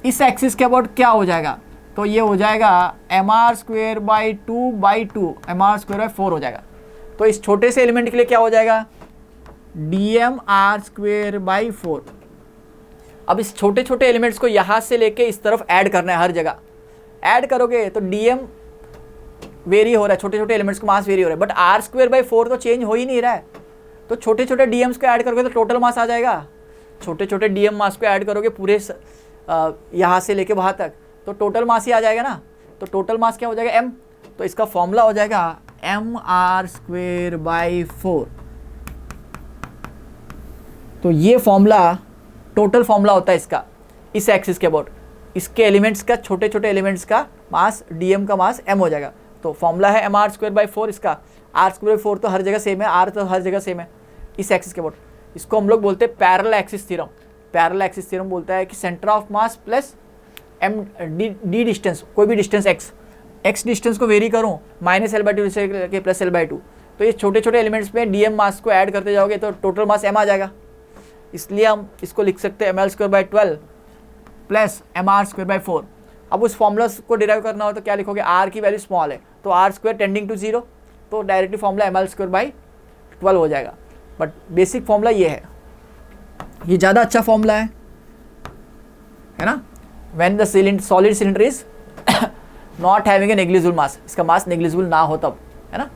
इस एक्सिस के अबाउट क्या हो जाएगा, तो ये हो जाएगा mr²/2/2, mr²/4 हो जाएगा। तो इस छोटे से एलिमेंट के लिए क्या हो जाएगा, dmr²/4। अब इस छोटे छोटे एलिमेंट्स को यहाँ से लेके इस तरफ ऐड करना है, हर जगह ऐड करोगे तो dm वेरी हो रहा है, छोटे छोटे एलिमेंट्स को मास वेरी हो रहा है, बट r²/4 तो चेंज हो ही नहीं रहा है। तो छोटे छोटे dms को ऐड करोगे तो टोटल मास आ जाएगा, छोटे छोटे dm मास को ऐड करोगे पूरे यहाँ से लेके वहाँ तक, तो टोटल मास ही आ जाएगा ना। तो टोटल मास क्या हो जाएगा, m। तो इसका फॉर्मूला हो जाएगा mr²/4। तो ये फॉर्मूला टोटल फॉर्मूला होता है इसका, इस एक्सिस के अबाउट, इसके एलिमेंट्स का, छोटे छोटे एलिमेंट्स का मास dm का मास m हो जाएगा। तो फॉर्मूला है mr²/4 इसका, r²/4 तो हर जगह सेम है, r तो हर जगह सेम है इस एक्सिस के अबाउट। इसको हम लोग बोलते हैं parallel axis theorem. Parallel axis theorem बोलता है कि centre of mass plus d distance, कोई भी डिस्टेंस x डिस्टेंस को वेरी करूँ -l/2 से लेके +l/2, तो ये छोटे छोटे एलिमेंट्स में dm मास को ऐड करते जाओगे तो टोटल मास m आ जाएगा। इसलिए हम इसको लिख सकते हैं ml²/12 प्लस mr²/4। अब उस फॉर्मूला को डिराइव करना हो तो क्या लिखोगे, r की वैल्यू स्मॉल है तो r² टेंडिंग टू 0, तो डायरेक्टली फॉर्मूला ml²/12 हो जाएगा। बट बेसिक फॉर्मूला ये है, ये ज़्यादा अच्छा फॉर्मूला है ना। When the solid cylinder is not having a negligible mass, इसका मास नेग्लिजिबल ना हो तब, है ना।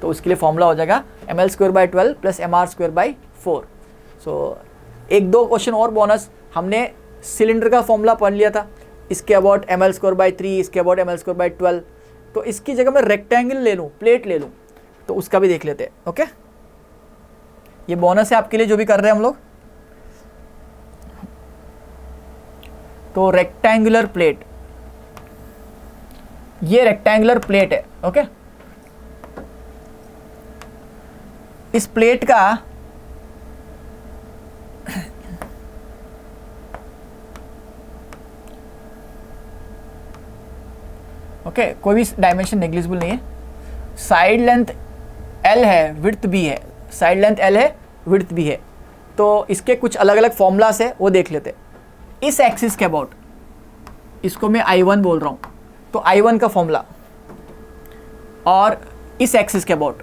तो उसके लिए फॉर्मूला हो जाएगा ml²/12 प्लस mr²/4। सो 1-2 क्वेश्चन और बोनस, हमने सिलेंडर का फॉर्मूला पढ़ लिया था, इसके अबाउट ml²/3, इसके अबाउट ml²/12, तो इसकी जगह मैं रेक्टेंगल ले लूँ, प्लेट ले लूँ, तो उसका भी देख लेते हैं। ओके, ये बोनस है आपके लिए जो भी कर रहे हैं हम लोग। तो रेक्टेंगुलर प्लेट, ये रेक्टेंगुलर प्लेट है। ओके, इस प्लेट का ओके कोई भी डायमेंशन नेग्लिजिबल नहीं है। साइड लेंथ L है, विड्थ भी है, साइड लेंथ L है, विड्थ भी है। तो इसके कुछ अलग अलग फॉर्मूलास है, वो देख लेते हैं। इस एक्सिस के अबाउट, इसको मैं I1 बोल रहा हूँ, तो I1 का फॉर्मूला और इस एक्सिस के अबाउट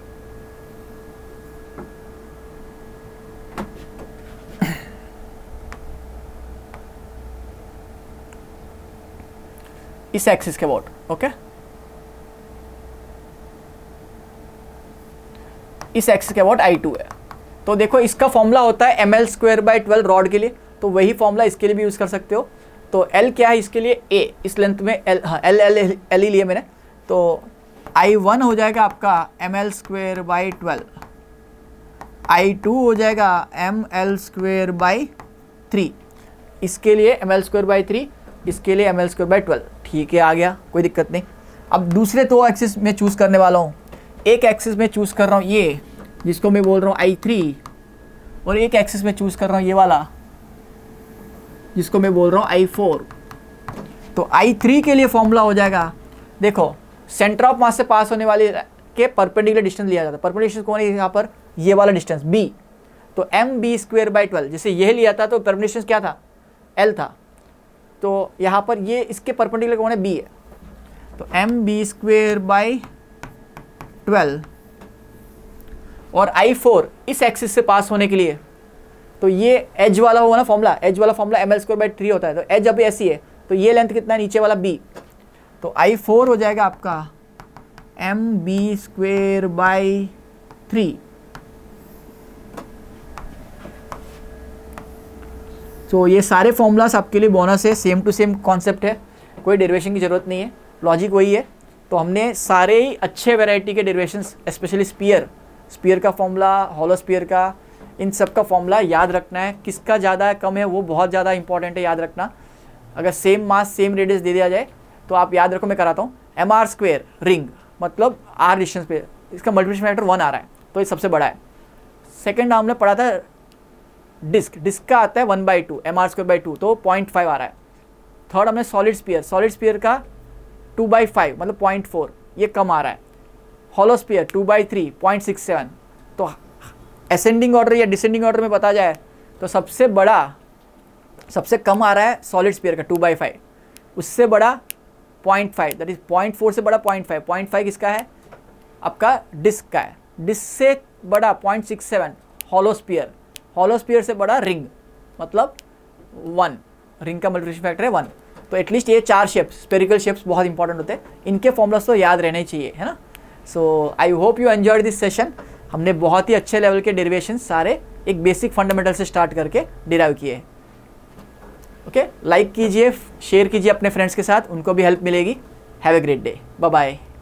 इस एक्सिस के अबाउट, ओके, इस एक्सिस के अबाउट I2 है। तो देखो इसका फॉर्मूला होता है ml²/12 रॉड के लिए, तो वही फॉर्मूला इसके लिए भी यूज़ कर सकते हो। तो L क्या है इसके लिए, A, इस लेंथ में L, हाँ L ही लिए मैंने, तो I1 हो जाएगा आपका ml²/12, I2 हो जाएगा ml²/3, इसके लिए ml²/3, इसके लिए ml²/12। ठीक है, आ गया, कोई दिक्कत नहीं। अब दूसरे दो एक्सिस में चूज़ करने वाला हूँ। एक एक्सिस में चूज़ कर रहा हूँ ये, जिसको मैं बोल रहा हूँ I3, और एक एक्सिस में चूज़ कर रहा हूँ ये वाला, जिसको मैं बोल रहा हूँ I4। तो I3 के लिए फॉर्मूला हो जाएगा, देखो सेंटर ऑफ मास से पास होने वाली के परपेंडिकुलर डिस्टेंस लिया जाता है। परपेंडिकुलर डिस्टेंस कौन है यहाँ पर, ये वाला डिस्टेंस B, तो mb²/12, जैसे यह लिया था तो परपेंडिकुलर डिस्टेंस क्या था, L था, तो यहाँ पर ये इसके परपेंडिकुलर कौन है, B है, तो mb²/12। और I4 इस एक्सिस से पास होने के लिए, तो ये एज वाला होगा ना फॉर्मूला, एज वाला फॉर्मूला ml²/3 होता है, तो एज अभी ऐसी है, तो ये लेंथ कितना है नीचे वाला B, तो I4 हो जाएगा आपका mb²/3। तो ये सारे फॉर्मूलास आपके लिए बोनस है, सेम टू सेम कॉन्सेप्ट है, कोई डेरिवेशन की ज़रूरत नहीं है, लॉजिक वही है। तो हमने सारे ही अच्छे वैरायटी के डेरिवेशंस, स्पेशली स्पीयर का फॉर्मूला, हॉलो स्पीयर का, इन सब का फॉर्मूला याद रखना है। किसका ज़्यादा है कम है वो बहुत ज़्यादा इंपॉर्टेंट है याद रखना। अगर सेम मास सेम रेडियस दे दिया जाए तो आप याद रखो, मैं कराता हूँ, mr² रिंग मतलब r डिस्टेंस पे इसका मल्टीप्लिकेशन फैक्टर 1 आ रहा है, तो ये सबसे बड़ा है। सेकेंड हमने पढ़ा था डिस्क का आता है 1/2 mr²/2, तो 0.5 आ रहा है। थर्ड हमने सॉलिड स्पीयर का 2/5 मतलब 0.4, ये कम आ रहा है। Hollow sphere 2/3 0.67। तो असेंडिंग ऑर्डर या डिसेंडिंग ऑर्डर में बता जाए तो सबसे कम आ रहा है सॉलिड स्पीयर का 2/5, उससे बड़ा 0.5, दैट इज 0.4 से बड़ा 0.5। 0.5 किसका है, आपका डिस्क का है। डिस्क से बड़ा 0.67 हॉलो स्पीयर से बड़ा रिंग मतलब 1, रिंग का मल्टीप्लिकेशन फैक्टर है 1। तो एटलीस्ट ये 4 शेप्स, स्पेरिकल शेप्स बहुत इंपॉर्टेंट होते हैं, इनके फॉर्मूलास तो याद रहने चाहिए, है ना। So I hope you enjoyed this session. हमने बहुत ही अच्छे लेवल के डेरिवेशन सारे एक बेसिक फंडामेंटल से स्टार्ट करके डिराइव किए। ओके, लाइक कीजिए, शेयर कीजिए अपने फ्रेंड्स के साथ, उनको भी हेल्प मिलेगी। Have a great day, bye bye.